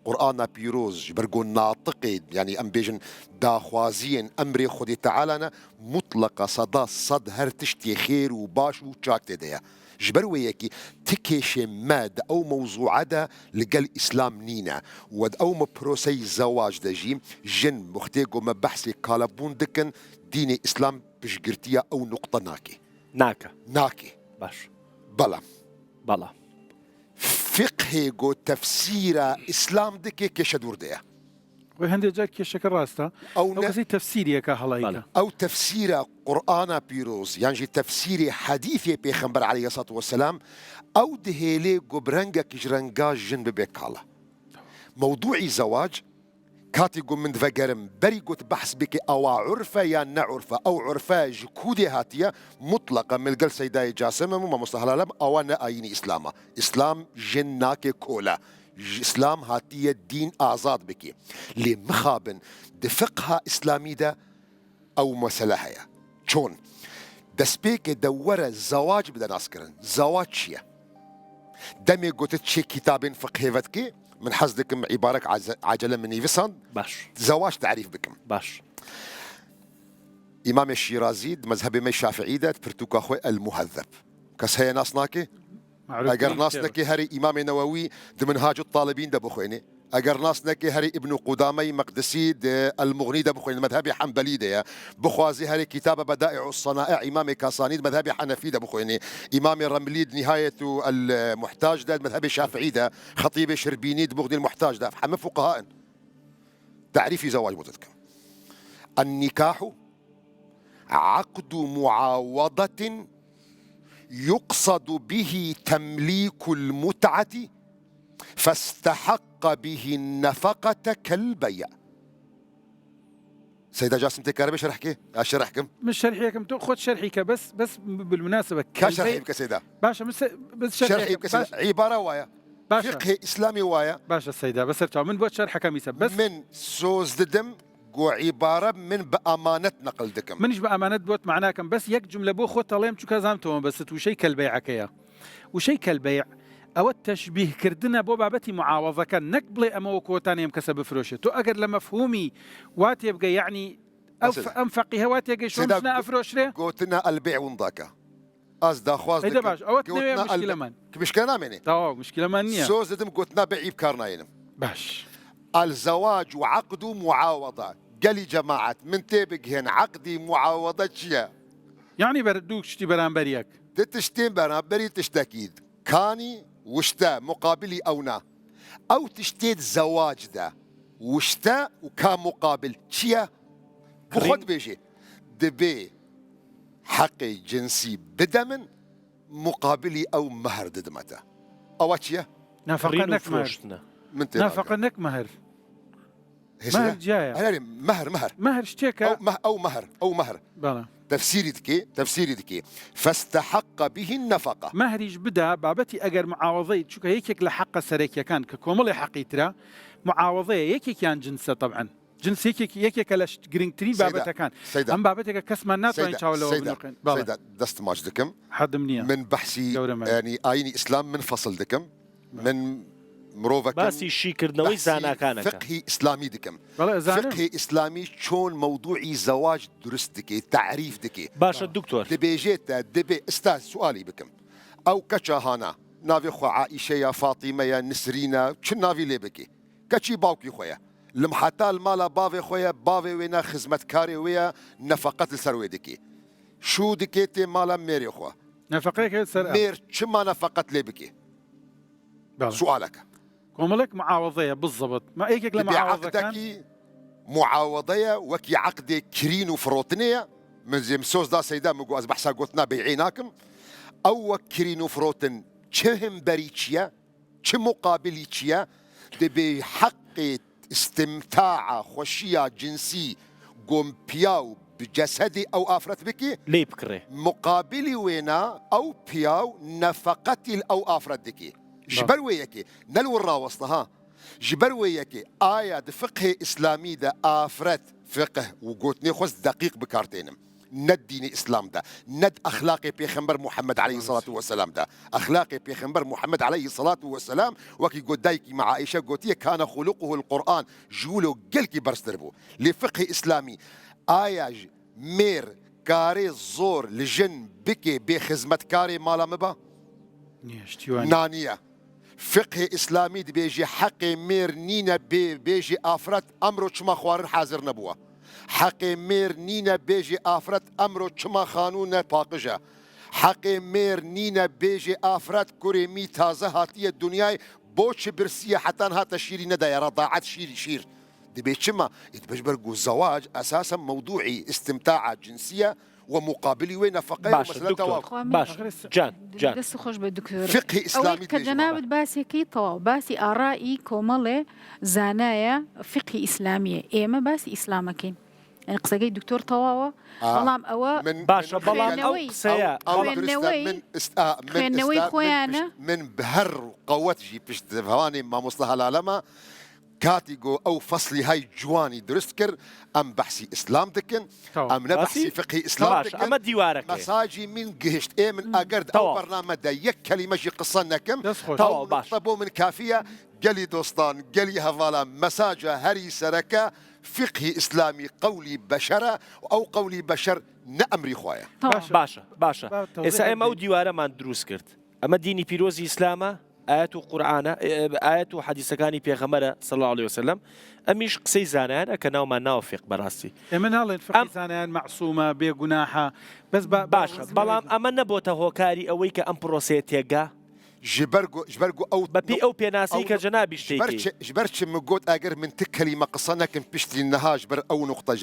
قورآنا پیرۆز بەرگۆ ناطقێ یعنی ئەم بێژن داخوازیên ئەمرێ خودی تەعالانە مطلقە سەدا سەد هەر تشتێ خێر و باش و چاک تێدەیە ji ber wê yekî tikêşê me di ew mewzu'a de li gel îslam nîne we di ew me proseyê zewac de jî jin muxtê got me behsê kalebûn dikin dînê îslam piştgirtiya ew nuqta nakê ناکە nakê باش بەڵام بەڵام fiqhê got tefsîra îslam dike kêşe dûr de ye وی هەندێک جار کێشەکە ڕاستە ئەو ئەو کەسی تەفسیریەکە هەڵایکە ئەو تەفسیرە قورآنا پیرۆز یانجی تەفسیری حەدیثێ پێخەمبەر عەلەیهی السەڵات وەسەلام ئەو دهێلێ گۆبرەنگێکیش ڕەنگا ژن ببێ کاڵە موضوعی زەواج کاتی گۆ من دڤەگەرم بەری گوت بەحس بکە ئەوا عورفە یان نەعورفە ئەو عورفە ji کودێ هاتیە مطلقە ملگەل سەیدای جاسمم و مامۆستا هەلالەم ئەوە نە ئاینی ئیسلامە ئیسلام ژن ناکێ کۆلە ئیسلام هاتیە دین ئازاد بکێ لێ مخابن د فقها ئیسلامیدا ئەو مەسەلە هەیە چۆن دەستپێکێ دەوەرە زەواج بدە ناسکردن زەواج چییە دەمێ گوتت چێ کتابên فقهێڤەت کێ من حەز دکم عیبارەك عجلە من نویسان باش زەواج تعریف بکەم باش ئیمامێ شیرازی مەذهبێ me شافعی دا پرتوکا خۆی المهذب کەس هەیە ناس ناکێ ئەگەر ناس نەکێ هەری ئیمامێ نەوەوی د منهاج الطالبین دەبخوێنێ ئەگەر ناس نەکێ هەری ئیبن قودامەی مەقدسی المغنی دەبخوێنێ مەذهبی حەنبەلی دەیە بخوازی هەری کتابە بەدائع الصنائع ئیمامێ کاسانی مەذهبی حەنەفی دەبخوێنێ ئیمامێ ڕەملی نهایەة المحتاج دا مەذهبی شافعی دا خەطیبێ شربینی مغنی المحتاج دا هەمە فقهاءن تعريفي زواج بوتتكم النكاح عقد معاوضة يقصد به تمليك المتعة فاستحق به النفقة كالبيع سيدة جاسم تكاربي شرحكي أشرحكم مش شرحيكم تو خد شرحيك بس بالمناسبة كشرحي بكسيدة باشا بس شرحي بكسيدة عبارة وايا باشا فقه إسلامي وايا باشا السيدة بس ارجعوا من بوت شرحك ميسا بس من سوز ددم قو عبارة من بأمانة نقل دكم منش بأمانة بوت معناكم بس يك جملة بو خود طالما شو كزامتهم بس وشي كالبيع كيا وشي كالبيع أو التشبيه كردنا بو بابتي معاوضة كان نقبل أمو كوتاني مكسب فروشه تو أجر لمفهومي وات يبقى يعني أنفقي هوات يبقى شو مشنا أفروش له قوتنا البيع ونضاكا أز دا خواز هيدا باش أوت نوي مشكلة مان مشكلة نامني تمام مشكلة مانية سوز ددم قوتنا بيع بكارناينم باش الزواج عقد معاوضة قالي جماعة من تبق هنا عقدي معاوضة شيا يعني بردوك شتي برانبريك تشتين برانبري تشتكيد كاني وشتا مقابلي أونا أو تشتيد زواج ده وشتا وكان مقابل شيا بخد بيجي دبي حقي جنسي بدمن مقابلي أو مهر ددمته أو شيا نافقنك مهر نافقنك مهر مهر جاية مهر اشتكى أو مهر بلا تفسيري دكي فاستحق به النفقة مهريج بدا بابتي أجر معاوضي شو هيك لحق سريك كان ككمل حقي ترى معاوضي هيك كان جنسه طبعا جنس هيك كلاش جرين تري بابتها كان أم بابتك كسمة ناتو إن شاء الله سيدا دست ماج دكم حد منيا من بحثي يعني آيني إسلام من فصل دكم من مروفك باسي شي كردنوي زانا كانك فقهي إسلامي دكم فقهي إسلامي شون موضوعي زواج درست دكي تعريف دكي باشا الدكتور دبي جيت دبي استاذ سؤالي بكم أو كتشا هانا نافي خو عائشة يا فاطمة يا نسرينا شن نافي لي بكي كتشي باوكي خويا لمحتا المالا بافي خويا بافي وينا خدمت كاري ويا نفقت السروي دكي شو دكيتي مالا ميري خوا نفقتك سر مير شما نفقت لي بكي سؤالك كوملك معاوضية بالضبط ما هيك لما عقدك معاوضية وكي عقد كرين وفروتنية من زي مسوس دا سيدا مقو از بحثا قلتنا بيعيناكم او كرين وفروتن چهم بريتشيا چه مقابليتشيا بحق استمتاع خوشية جنسي قوم بياو بجسدي أو آفرت بكي لێ بکڕێ مقابلي وينا أو بياو نفقتي أو آفرت دكي جبر وياكي نلو الراوصنا جبر وياكي آية فقه إسلامي دا آفرت فقه وقوتني خص دقيق بكارتينم ند ديني إسلام ده ند أخلاقي بيخمبر محمد عليه الصلاة والسلام ده أخلاقي بيخمبر محمد عليه الصلاة والسلام وكي قد دايكي مع عائشة قوتية كان خلقه القرآن جولو قلكي برستربو لفقه إسلامي آية مير كاري زور لجن بكي بخزمة كاري مالا مبا نانية فقه إسلامي دي بيجي حقي مير نينا بيجي آفرت أمرو چما خوارن حاضر نبوه حقي مير نينا بيجي آفرت أمرو چما خانون باقجة حقي مير نينا بيجي آفرت كريمي تازه هاتية الدنيا بوش برسية حتى هاتا شيري ندايا رضاعت شير دي بيشما يتبجبرقوا الزواج أساسا موضوعي استمتاع جنسية ومقابلي وين فقير باش ومسألة دكتور توافق. باش جان دەست خۆش بە دکتۆر فقه إسلامي کە جەنابەت باسێکی تەواو باسی ئارایی کۆمەڵێ زانایە فقی ئیسلامیە ئێمە باسی ئیسلامەکەین ئەنی قسەکەی دکتۆر تەواوە بەڵام ئەوە باشە بەڵام ئەو قسەیە خوێندنەوەی خۆیانە من بهر قوتجي بشت هواني ما مصلحة العلماء كاتيجو او فصلي هاي جواني درستكر ام بحسي اسلام دكن ام نبحسي فقه اسلام دكن اما ديوارك مساجي من قهشت ايه من اقرد او برنامج دا يك كلمه جي قصه نكم تو باش طبو من كافيه قلي دوستان قلي هفالا مساجة هري سركة فقه إسلامي قولي بشرة أو قولي بشر نأمري خوايا باشا إسا أما ديوارا ما دروس كرت أما ديني بيروزي إسلاما آيات قرآن آيات حديث كاني بيغمرة صلى الله عليه وسلم أميش قسي زانان أكناو ما نوافق براسي من هلا فقه زانان معصومة بجناحة بس باشا بلام أما نبوته هوكاري أويك أم بروسيتيغا جبرقو او ببي او بيناسي كجنابي شتيكي جبرتش مقود اجر من تكلمه قصنا كم بشتي النها جبر او نقطه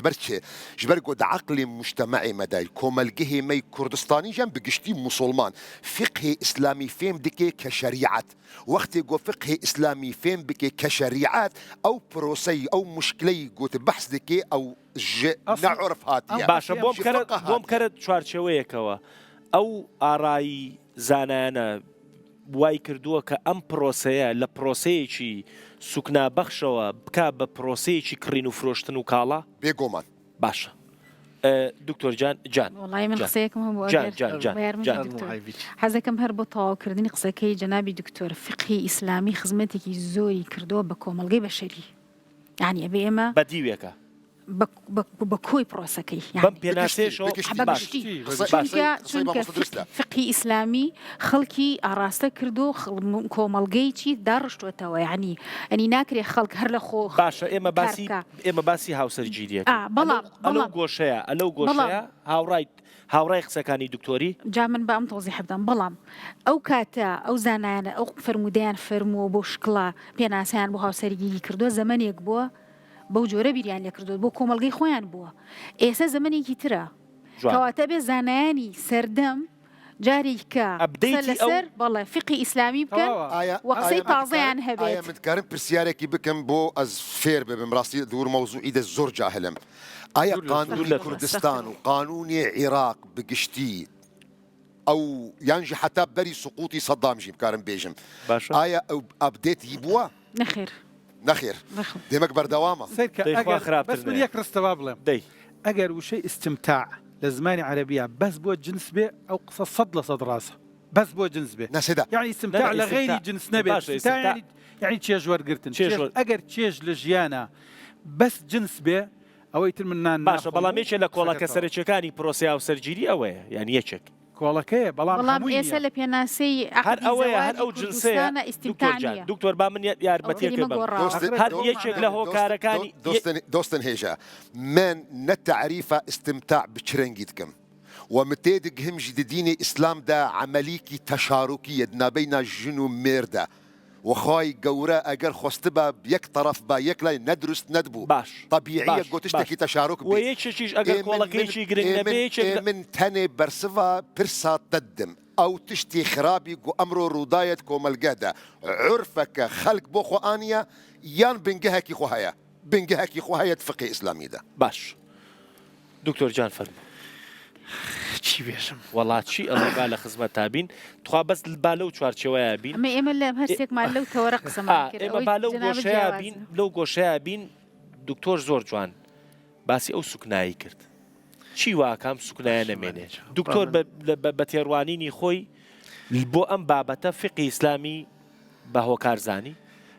جبرقو عقلي مجتمعي مداي كوملقه مي كردستاني جنب قشتي مسلمان فقه اسلامي فهم دكي كشريعه وقت يقول فقه اسلامي فهم بكي كشريعات او بروسي او مشكله قوت بحث دكي او نعرف هاتيا باشا بوم كرد شوارچويكوا او اراي زانانا وای کردووە کە ئەم پرۆسەیە لە پرۆسەیەکی سوکنا بەخشەوە بکا بە پرۆسەیەکی کڕین و فرۆشتن و کاڵا بێگۆمان باشە دکتۆر جان وڵای من قسەیەکم هەبوو حەزەکەم هەر بۆ تەواوکردنی قسەکەی جەنابی دکتۆر فقهی ئیسلامی خزمەتێکی زۆری کردووە بە کۆمەڵگەی بەشەری یعنی ئەبێ ئێمە بەدیوێکە بە کۆی پرۆسەکەی بەم پێناسێشەوە چونکە فقهی ئیسلامی خەڵکی ئاراستە کردو کۆمەڵگەیکی داڕشتوێتەوە یعنی ئەنی ناکرێ خەڵک هەر لە خۆ باشە ئێمە باسی هاوسەرگیریەکە ئەلەو گۆشەیە هاوڕای قسەکانی دکتۆری جا من بە ئەم تۆزیح بدەم بەڵام ئەو کاتە ئەو زانایانە ئەو فرمودیان فەرمووە بۆ شکڵە پێناسیان بۆ هاوسەرگیری کردووە زەمانێک بووە بەو جۆرە بیریان لێ کردووە بۆ کۆمەڵگەی خۆیان بووە ئێستا زەمانێکی ترە کەواتە بێ زانایانی سەردەم جارێککە لەسەر بەڵێ فقی ئیسلامی بکەن و قسەی تازەیان هەبێت متکارم پرسیارێکی بکەم بۆ ئەس فێر ببم ڕاستی دوور مەوزوعی دە زۆر جاهلم ئایا قانونی کوردستان و قانونی عێراق بگشتی ئەو یانجی حتا بەری سقوطی سەدامژی بکارم بێژم ئایا ئەو ئەبدێتی بووە نەخێر دێمەک بەردەوامە بس من یەک ڕستەوا بڵێم ئەگەر وشەی استمتاع لە زمانی عەرەبیە بەس بۆ جنس بێ ئەو قسە 100% ڕاستە بەس بۆ جنس بێ نەسێدا یعنی استمتاع لە غەیری جنس نەبێت یعنی چێژ وەرگرتن ئەگەر چێژ لە ژیانە بەس جنس بێ ئەوەی تر من نان باشە بەڵامێکێ لە کۆڵەکە سەرچەکانی پرۆسی هاوسەرگیری ئەوەیە یعنی یەکێک کۆڵەکەیە بەڵام ئێستا لە پێناسەی هەر ئەوەیە هەر ئەو جنسەیە دکتۆر با من یارمەتیەکە هەر یەکێک لە هۆکارەکانی دۆستن هێژە من نەتەعریفە استمتاع بچرەنگی دکەم ومتێدک هەمژی دینی ئیسلامدا عملیکی تەشارۆکیە نابەینا ژن و مێردە وخواي قورا أجر خستبا بيك طرف با يك لا ندرس ندبو باش طبيعية قوتشتكي تشارك بي ويتشيش أجر كولاكيشي جرين نبيش من تاني برسفا برسا تدم أو تشتي خرابي قو أمرو روداية كومالقادة عرفك خلق بوخو آنيا يان بنجهكي خوهايا فقه إسلامي ده باش دکتۆر جان فەرموو. چی بێژم وڵاتی ئەڵگا لە خزمەت تابین تخوا بەس با لەو چوارچەوەیە بین ئەمە ئێمە لە هەستێکمان لەو تەوەرە قسەمان کرد ئێمە با لەو گۆشەیە بین لەو گۆشەیە بین دکتۆر زۆر جوان باسی ئەو سوکنایی کرد چی واکەم سوکنایە نەمێنێ دکتۆر بە تێڕوانینی خۆی بۆ ئەم بابەتە فقی ئیسلامی بە هۆکارزانی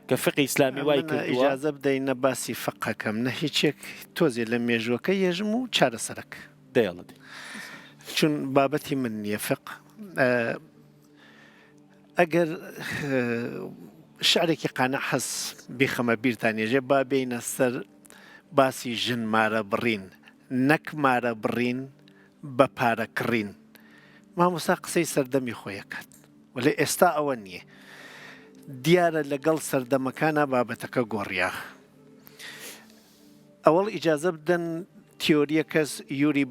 کە فقی ئیسلامی وای کردووە ئیجازە بدەینە باسی فقەکەم نە هیچێک تۆزێ لە مێژوەکە یێژم و چارەسەرک دەیڵێت چون بابەتی من نییە فق ئەگەر شعرێکی قانە حەس بیخەمە بیرتانێژێ با بینە سەر باسی ژن مارە بڕین نەک مارە بڕین بە پارە کڕین مامۆستا قسەی سەردەمی خۆیەکات ولی ئێستا ئەوە نییە دیارە لەگەڵ سەردەمەکانە بابەتەکە گۆڕیا ئەوەڵ ئیجازە بدەن تیۆریە کەس یوری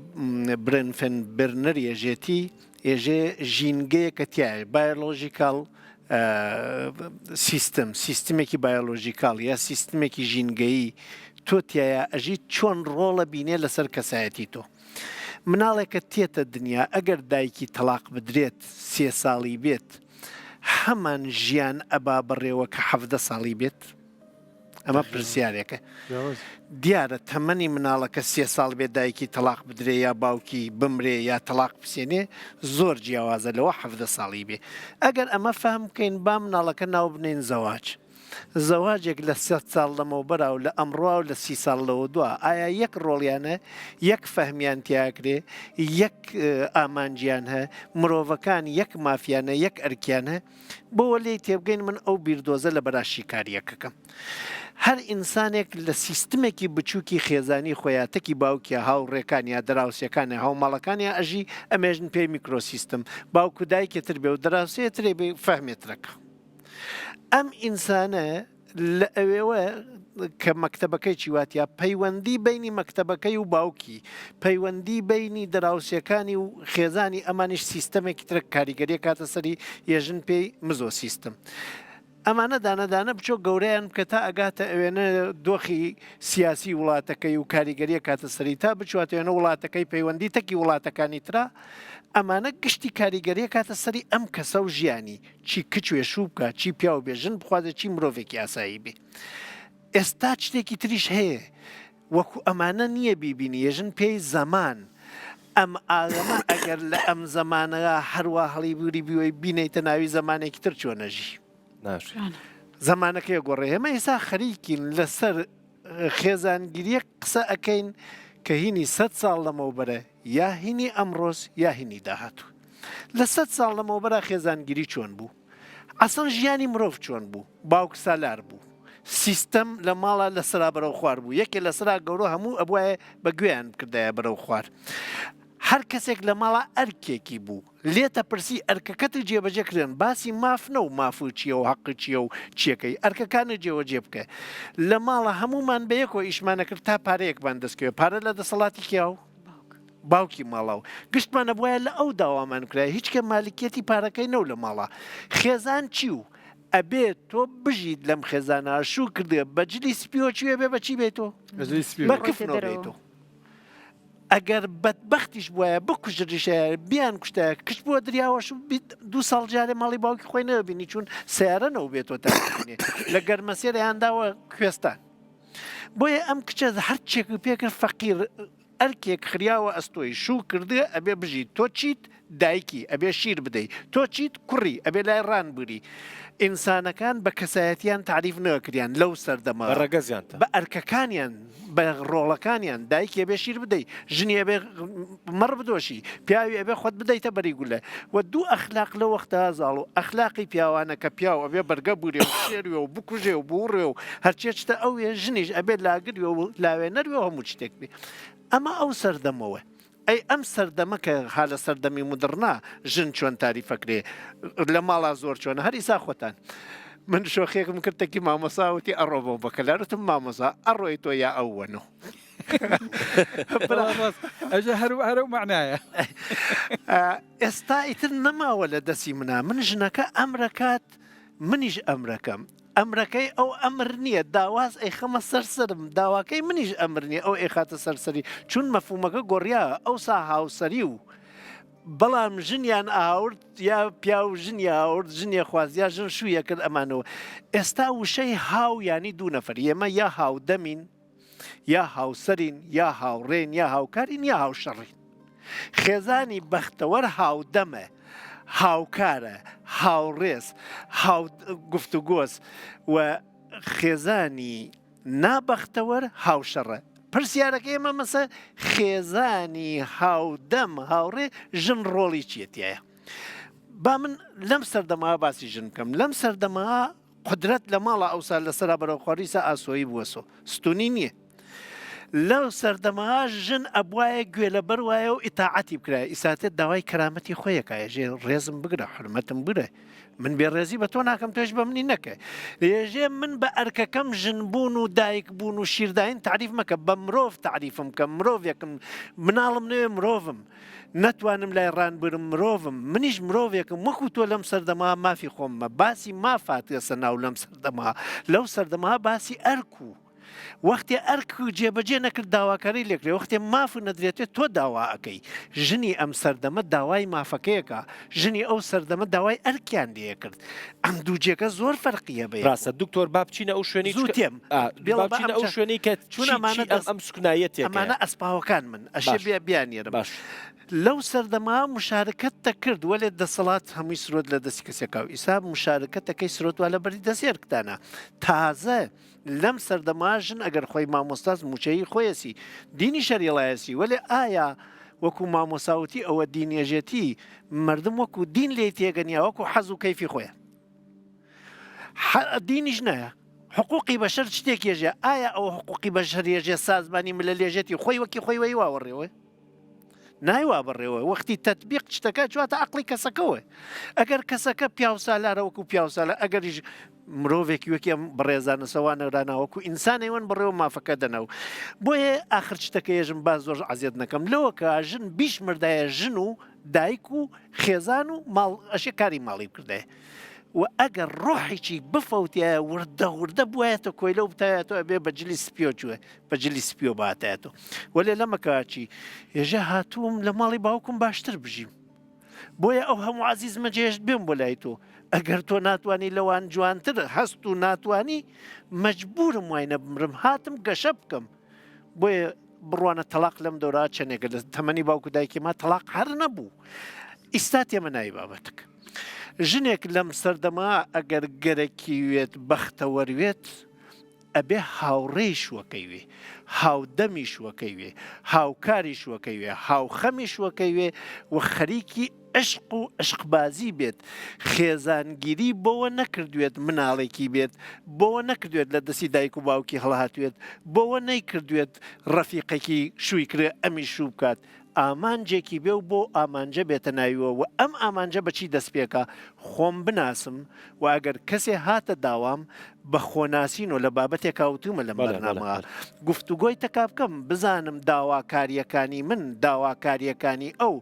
برنفن برنەر ێژێتی ێژێ ژینگەیەکە تایە بایۆلۆژیکال سیستمێکی بایۆلۆژیکال یا سیستمێکی ژینگەیی تۆ تایە ئەژی چۆن ڕۆڵە بینێ لەسەر کەسایەتی تۆ مناڵێکە تێتە دنیا ئەگەر دایکی تەلاق بدرێت 3 ساڵی بێت هەمان ژیان ئەبا بڕێوە کە 17 ساڵی بێت ئەمە پرسیارێکە دیارە تەمەنی مناڵەکە 3 ساڵ بێت دایکی تەلاق بدرێ یا باوکی بمرێ یا تەلاق بسێنێ زۆر جیاوازە لەوە 17 ساڵی بێ ئەگەر ئەمە فهم بکەین با مناڵەکە ناو بنێن زەواج زەواجێک لە 3 ساڵ لەمەوبەرا و لە ئەمڕوا و لە 30 ساڵ لەوە دووە ئایا یەک ڕۆڵیانە یەک فەهمیان تیاکرێ یەک ئامانجیان هەیە مرۆڤەکان یەک مافیانە یەک ئەرکیانە بۆوە لێی تێبگەین من ئەو بیردۆزە لە بەراشی کاریەکەکەم هەر ئینسانێک لە سیستمێکی بچووکی خێزانی خۆیاتەکی باوکیە هاوڕێکان یا دراوسەکانی هاوماڵەکانی ئەژی ئەمێژن پێی میکرۆسیستم باوکو دایکێتر بێ و دراوسێترێ بێ فەهمێترەکە ئەم ئینسانە لە ئەوێوە کە مەکتەبەکەی چیواتیا پەیوەندی بینی مەکتەبەکەی و باوکی پەیوەندی بینی دراوسەکانی و خێزانی ئەمانش سیستەمێکی ترە کاریگەریە کاتە سەری ێژن پێی مزۆ سیستم ئەمانە دانەدانە بچۆ گەورەیان بکە تا ئەگاتە ئەوێنە دۆخی سیاسی وڵاتەکەی و کاریگەریە کاتە سەری تا بچواتێنە وڵاتەکەی پەیوەندی تەکی وڵاتەکانی ترا ئەمانە گشتی کاریگەریە کاتە سەری ئەم کەسە و ژیانی چی کچوێ شوو بکە چی پیا و بێژن بخوازە چی مرۆڤێکی ئاسایی بێ ئێستا شتێکی تریش هەیە وەکو ئەمانە نییە بیبینی ێژن پێی زەمان ئەم ئاغەمە ئەگەر لە ئەم زەمانەوە هەروە هەڵی بوری بیوەی بینیتە ناوی زەمانێکی تر چۆنەژی زەمانەکەی گۆڕێ ئێمە ئێستا خەریکین لەسەر خێزانگیریە قسە ئەەکەین کە هینی 100 ساڵ لەمەوبەرە یا هینی ئەمڕۆز یا هینی داهاتوو لە 100 ساڵ لەمەوبەرە خێزانگیری چۆن بوو ئەسڵ ژیانی مرۆڤ چۆن بوو باوک سالار بوو سیستەم لە ماڵە لە سرا بەرەو خوار بوو یەکێ لە سرا گەورە هەموو ئەبواە بە گوێیان بکردایە بەرەو خوار هەر کەسێک لە ماڵە ئەرکێکی بوو لێتە پرسی ئەرکەکەت جێبەجێکردن باسی مافنە و مافو چیە و حەقی چیە و چیەکەی ئەرکەکانە جێوەجێ بکە لە ماڵە هەمومان بەیەکەوە ئیشمانەکرد تا پارەیەکمان دەستکەوێ پارە لە دەسەڵاتی کیاو باوکی ماڵاو گشتمانە بواە لە ئەو داوامان کرای هیچ کە مالکێتی پارەکەی نەو لە ماڵە خێزان چی و ئەبێت تۆ بژیت لەم خێزانە شوو کردێ بەجلی سپیۆ چوێ بێ بەچی بێتۆ بەکفنەوە بێتۆ ئەگەر بەدبەختیش بواە بکوژریشە بیان کوشتە کشت بووە دریاوەش 2 ساڵ جارێ ماڵی باوکی خۆی نەبینی چون سیارەنەوە بێتەوە تاێ لە گەرمەسێرەیانداوە کوێستان بۆیە ئەم کچە هەر چێک پێکرد فەقیر ئەرکێک خریاوە ئەستۆی شوو کردێ ئەبێ بژیت تۆ چیت دایکی ئەبێ شیر بدەیت تۆ چیت کوڕی ئەبێ لای ڕان بوری ئینسانەکان بە کەسایەتیان تعریف نەکریان لەو سەردەما ڕەگەزیان بە ئەرکەکانیان بە ڕۆڵەکانیان دایکی ئەبێ شیر بدەیت ژنی ئەبێ مەڕ بدۆشی پیاوی ئەبێ خۆت بدەیتە بەری گولە و دوو ئەخلاق لە وەختە زاڵ و ئەخلاقی پیاوانە کە پیاو ئەبێ بەرگە بورێ و شێروێ و بکوژێ و بوڕێ و هەرچێتە ئەوێ ژنیش ئەبێت لاگروێ و لاوێ نەروێ هەموو شتێک بێ ئەمە ئەو سەردەمەوە ئەی ئەم سەردەمە کە حالە سەردەمی مدرنا ژن چۆن تاریفەکرێ لە ماڵا زۆر چۆنە هەر ئیسا خۆتان من شۆخێکم کردێکی مامۆساوتی ئەڕۆ بۆ بەکەلارتم مامۆسا ئەڕۆی تۆ یا ئەوەنەوە ئەژە هەرو معنایە ئێستا ئیتر نەماوە لە دەستی منە من ژنەکە ئەمرەکات منیش ئەمرەکەم ئەمرەکەی ئەو ئەمر نییە داواز ئەی خەمە سەرسرم داواکەی منیش ئەمر نییە ئەو ئێ خاتە سەرسەری چون مەفهومەکە گۆڕیا ئەو سا هاوسەری و بەڵام ژنیان ئاورد یا پیا و ژنی ئاورد ژنیە خوازیا ژن شوویە کرد ئەمانەوە ئێستا وشەی هاو ینی دوو نەفەر ئێمە یا هاودەمین یا هاوسەرین یا هاوڕێن یا هاوکارین یا هاوشەڕین خێزانی بەختەوەر هاودەمە هاوکارە هاوڕێز گفتوگۆز و خێزانی نابەختەوەر هاوشەڕە پرسیارەکە ئێمە مەسە خێزانی هاودەم هاوڕێ ژن ڕۆڵی چێتیایە با من لەم سەردەما باسی ژن بکەم لەم سەردەما قدرەت لە ماڵە ئەوسا لەسەرا بەرەوخواریسە ئاسۆیی بووەسۆ ستونی نییە لەو سەردەمەها ژن ئەبواە گوێ لە بەر وایە و ئیتاعەتی بکرای ئیساتێت داوای کەرامەتی خۆیەکایە ژێ ڕێزم بگرە حرمەتم برە من بێڕێزی بە تۆ ناکەم توێش بە منی نەکە لێژێ من بە ئەرکەکەم ژن بوون و دایک بوون و شیرداین تعریف مەکە بە مرۆڤ تعریفم کە مرۆڤێکم مناڵم نوێ مرۆڤم نەتوانم لای ڕان برم مرۆڤم منیش مرۆڤێکم وەکو تۆ لەم سەردەما مافی خۆممە باسی مافاتێسە ناو لەم سەردەما لەو سەردەما باسی ئەرکو وەختێ ئەرک جێبەجێ نەکرد داواکاری لێکرێ وەختێ ماف نەدرێتێت تۆ داوا ئەەکەی ژنی ئەم سەردەمە داوای مافەکەیەکە ژنی ئەو سەردەمە داوای ئەرکیان لێ کرد ئەم دووجێکە زۆر فەرقیە بێ ڕاستە دکتۆر با بچینە ئەو شوێنی زووتێم ئەو شوێنی کە ئەم سکنایەتێک ئەمانە ئەسپاوەکان من ئەشێ بێ بیانێرم باش لەو سەردەما مشارکەتە کرد وەلێ دەسەڵات هەمووی سرۆت لە دەستی کەسێکا و ئیسا مشارکەتەکەی سرۆتوە لە بەری دەسێرکتانە تازە لەم سەردەما ژن ئەگەر خۆی مامۆستاز موچەی خۆیەسی دینی شەریڵایەسی وەلێ ئایا وەکو مامۆساوتی ئەوە دینێژێتی مردم وەکو دین لێ تێگەنیا وەکو حەز و کەیفی خۆیە دینیش نایە حقوقی بەشەر شتێکێژێ ئایا ئەو حقوقی بەشەرێژێ سازمانی ملە لێژێتی خۆی وەکی خۆی وەی واوەڕێەوە نایوا بڕێەوە وەختی تەطبیق شتەکە چواتە عقلی کەسەکەەوە ئەگەر کەسەکە پیاوسالارە وەکو پیاوسالە ئەگەریش مرۆڤێکی وەکی ئەم بەڕێزانە سەوانەراناوەکو ئینسانەیوەن بڕێوە مافەکە دەنەوە بۆیە ئاخر شتەکە ێژم با زۆر عزیێت نەکەم لەوە کە ژن بیش مردایە ژن و دایک و خێزان و ماڵ ئەشێ کاری ماڵی کردێ و ئەگەر ڕۆحێکی بفەوتە وردە وردە بواەتە کۆی لەو بتایەتەوە ئەبێ بەجلی سپیۆ چوە بەجلی سپیۆ باتایەتەوە وەلێ لەمەکچی ێژە هاتووم لە ماڵی باوکم باشتر بژیم بۆیە ئەو هەموو عزیزمە جێشت بێم بۆ لای تۆ ئەگەر تۆ ناتوانانی لەوان جوانتر هەست و ناتوانی مەجبورم وای نەبمرم هاتم گەشە بکەم بۆیە بڕوانە تەلاق لەم دەورا چەندێکە لە تەمەنی باوکو دایکی ما تەلاق هەر نەبوو ئیستا تێمە ناوی بابەتەکە ژنێک لەم سەردەما ئەگەر گەرەکیوێت بەختەوەروێت ئەبێ هاوڕێی شوەکەی وێ هاودەمی شوەکەی وێ هاوکاری شوەکەی وێ هاوخەمی شوەکەی وێ و خەریکی عشق و عشقبازی بێت خێزانگیری بۆەوە نەکردوێت مناڵێکی بێت بۆەوە نەکردوێت لە دەستی دایک و باوکی هەڵهاتوێت بۆەوە نەیکردوێت ڕەفیقێکی شووی کرێ ئەمی شوو بکات ئامانجێکی بێ و بۆ ئامانجە بێتە ناویوە و ئەم ئامانجە بەچی دەستپێکە خۆم بناسم و ئەگەر کەسێ هاتە داوام بە خۆناسین و لە بابەتێک کاوتومە لە بەرنامە گفتوگۆی تەکا بکەم بزانم داواکاریەکانی من داواکاریەکانی ئەو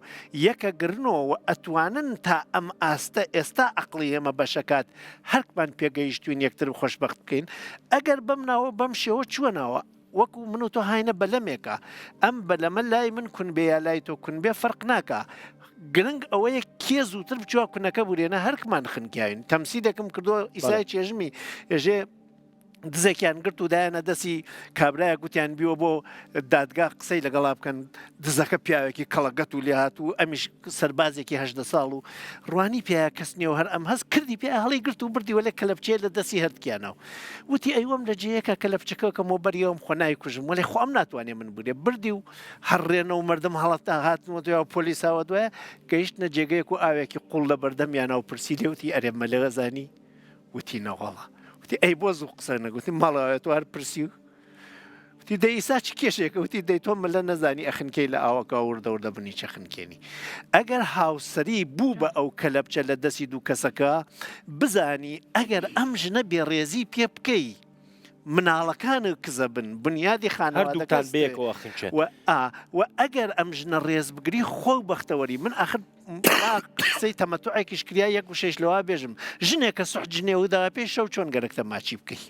یەکە گرنەوە ئەتوانن تا ئەم ئاستە ئێستا عقلی ئێمە بەشەکات هەرکمان پێگەیشتوین یەکتر خۆشبەخت بکەین ئەگەر بەم ناوە بەم شێوە چووەناوە وەکو من و تۆ هاینە بەلەمێکە ئەم بەلەمە لای من کون بێ یا لای تۆ کون بێ فەرق ناکە گرنگ ئەوەیە کێ زووتر بچوە کونەکە بورێنە هەرکمان خنکیاوین تەمسیلێکم کردو ئیسای چێژمی ێژێ دزێکیان گرت و دایانە دەستی کابرایە گوتیان بیوە بۆ دادگا قسەی لەگەڵا بکەن دزەکە پیاوێکی کەڵەگەت و لێ هات و ئەمیش سەربازێکی 18 ساڵ و ڕوانی پێیا کەس نیە و هەر ئەم هەست کردی پێ هەڵی گرت و بردی وەلێ کەلەپچێ لە دەستی هەردکیانەوە وتی ئەیوەم لە جەیەکە کەلەپچەکە کەمەوە بەریەوەم خۆناوی کوژم وەلێ خۆم ناتوانێ من بورێ بردی و هەڕێنە و مردم هەڵەتا هاتنەوە دوای پۆلیساوە دوایە گەیشتنە جێگەیەک و ئاوێکی قوڵ لە بەردەمیانە و پرسی لێوتی ئەرێمە لە غەزانی وتی نەوەڵە وتی ئەی بۆ زوو قسە نەگوتی ماڵەوەێت وار پرسی و وتی دەی ئیسا چ کێشێکە وتی دەی تۆ مە لە نەزانی ئەخنکەی لە ئاوەکە وردەوردە بنی چە خنکێنی ئەگەر هاوسەری بوو بە ئەو کەلەپچە لە دەستی دوو کەسەکە بزانی ئەگەر ئەم ژنە بێڕێزی پێ بکەی مناڵەکان کزە بن بنیادی خانەوادەکان بێکەوە خنچێت و ئەگەر ئەم ژنە ڕێز بگری خۆ بەختەوەری من ئاخر قسەی تەمەتوعێکیش کریا یەک و شەش لەوا بێژم ژنێک کە سوحت ژنێودا پێی شەو چۆن گەرەکتە ماچی بکەی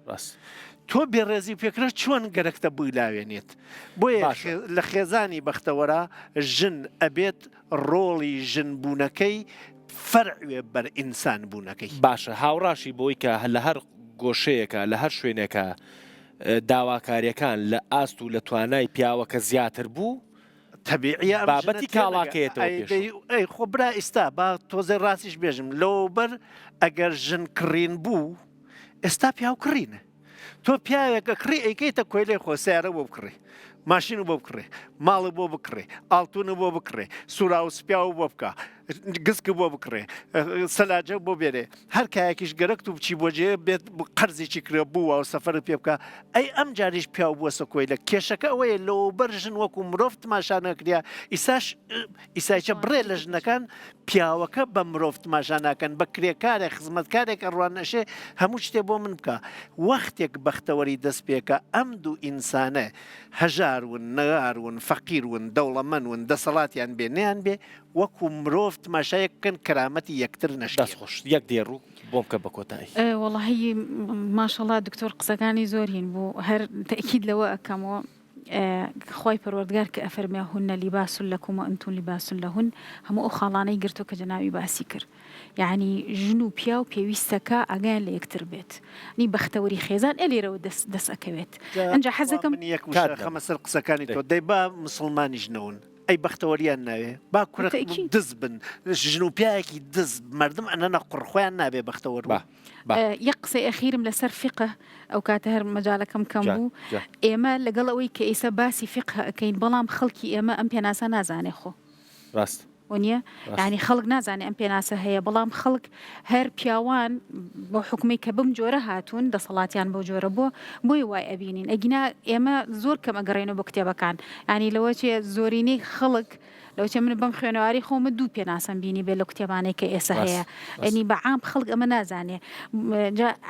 ڕاست تۆ بێڕێزی پێکرە چۆن گەرەکتە بوویلاوێنێت بۆیە لە خێزانی بەختەوەرە ژن ئەبێت ڕۆڵی ژن بوونەکەی فەرعوێ بەر ئینسان بوونەکەی باشە هاوڕاشی بۆی کە لە هەر گۆشەیەکە لە هەر شوێنێکە داواکاریەکان لە ئاست و لە توانای پیاوەکە زیاتر بوو تەبیعە بابەتی کاڵاکەیەتەوە ئەی خۆ برا ئێستا با تۆزێ ڕاستیش بێژم لەوبەر ئەگەر ژن کڕین بوو ئێستا پیاو کڕینە تۆ پیاوێکە کڕی ئەیکەیتە کۆی لێ خۆ سیارە بۆ بکڕێ ماشین بۆ بکڕێ ماڵی بۆ بکڕێ ئاڵتونە بۆ بکڕێ سوورا و سپیا و بۆ بکە گسکە بۆ بکڕێ سەلاجە بۆ بێرێ هەر کایەکیش گەرەکت و بچی بۆجێ بێت قەرزێکی کرێ بووە و سەفەر پێ بکە ئەی ئەم جاریش پیاو بووە سەکۆی لە کێشەکە ئەوەیە لەوبەر ژن وەکو مرۆڤ تماشا نەکریا ئیسایچە بڕێ لە ژنەکان پیاوەکە بە مرۆڤ تماشا ناکەن بە کرێکارێک خزمەتکارێک ڕوان نەشێ هەموو شتێ بۆ من بکە وەختێک بەختەوەری دەست پێکە ئەم دوو ئینسانە هەژارون نەغارون فەقیرون دەوڵەمەندون دەسەڵاتیان بێ نەیان بێ وەکو مرۆڤ تماشایەک بکەن کەرامەتی یەکتر نەشێت خۆش یەک دێڕوو بۆم کە بە کۆتایی وەڵاهی ماشەڵڵا دکتۆر قسەکانی زۆرین بوو هەر تەکید لەوە ئەەکەمەوە خی پەروەردگار کە ئەفەرمێ هونە لیباس لەکم و ئەنتون لیباس لەهون هەموو ئەو خاڵانەی گرتو کە جەناوی باسی کرد یعنی ژن و پیا و پێویستەکە ئەگەیان لە یەکتر بێت نی بەختەوەری خێزان ئەلێرەوە دەست ئەکەوێت ئەنجا حەزەکەم خەمە سەر قسەکانی تۆ دەی با مسلمانیش نەون ئەی بەختەوەریان ناوێ با کوڕ دز بن ژن و پیاەکی دز مردم ئەنە قڕخۆیان نابێ بەختەوەر یەک قسەی ئەخیرم لەسەر فقه ئەو کاتە هەر مەجالەکەم کەم بوو ئێمە لەگەڵ ئەوەی کە ئێستا باسی فقه ئەەکەین بەڵام خەڵکی ئێمە ئەم پێناسە نازانێ خۆ ڕاست وە ینی خەڵک نازانێ ئەم پێناسە هەیە بەڵام خەڵک هەر پیاوان بۆ حکومی کە بم جۆرە هاتوون دەسەڵاتیان بۆ جۆرە بۆی وای ئەبینین ئەگینا ئێمە زۆر کەم ئەگەڕێنەوە بۆ کتێبەکان ینی لەوە چێ زۆرینەی خەڵک لەوچێ من بەم خوێنەواری خۆمە دوو پێناسەم بینی بێ لە کتێبانێک کە ئێستا هەیە ئەنی بەعام خەڵک ئەمە نازانێ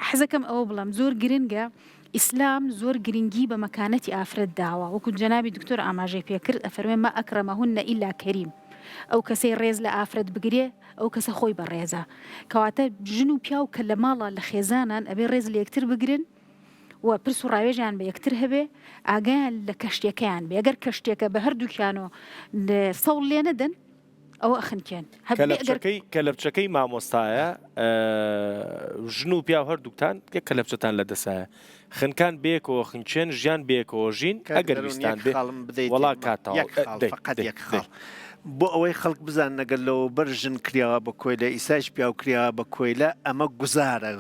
حەزەکەم ئەوە بڵم زۆر گرنگە ئیسلام زۆر گرنگی بە مەکانەتی ئافرەت داوە وەکو جەنابی دکتۆر ئاماژەی پێکرد ئەفەرمێ مە ئەکرەمەهونە ئیلا کەریم ئەو کەسەی ڕێز لە ئافرەت بگرێ ئەو کەسە خۆی بەڕێزە کەواتە ژن و پیا و کە لە ماڵە لە خێزانان ئەبێ ڕێز لە یەکتر بگرن و پرس و ڕاوێژیان بە یەکتر هەبێ ئاگیان لە کەشتەکەیان بێ ئەگەر کەشتێکە بە هەردووکیان و سەوڵ لێ نەدەن ئەوە ئەخنکێن کەلەپچەکەی مامۆستایە ژن و پیا و هەردووکتان کەلەپچەتان لە دەسایە خنکان بێکەوە خنچێن ژیان بێکەوە ژین ئەگەر ویستان بێ وڵا کاتەوە بۆ ئەوەی خەڵک بزان نەگەر لەوە بەر ژن کراوە بە کۆیلە ئیساش پیاو کراوە بە کۆیلە ئەمە گوزارە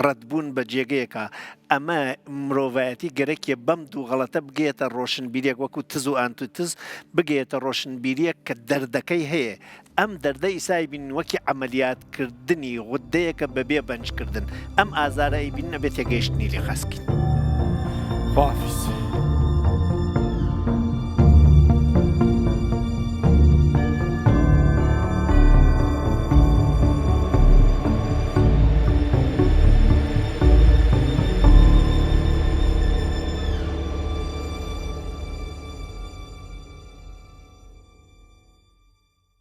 ڕەتبوون بە جێگەیەکە ئەمە مرۆڤایەتی گەرەکیە بەم دوو غەڵەتە بگێتە ڕۆشنبیریەک وەکو تز و ئانتوتز بگێتە ڕۆشنبیریەک کە دەردەکەی هەیە ئەم دەردە ئیسای بین وەکی عملیاتکردنی غودەیەکە بەبێ بەنجکردن ئەم ئازارە ئەی بین نەبێت تێگەیشتنی لێ خەسکین خواحافیز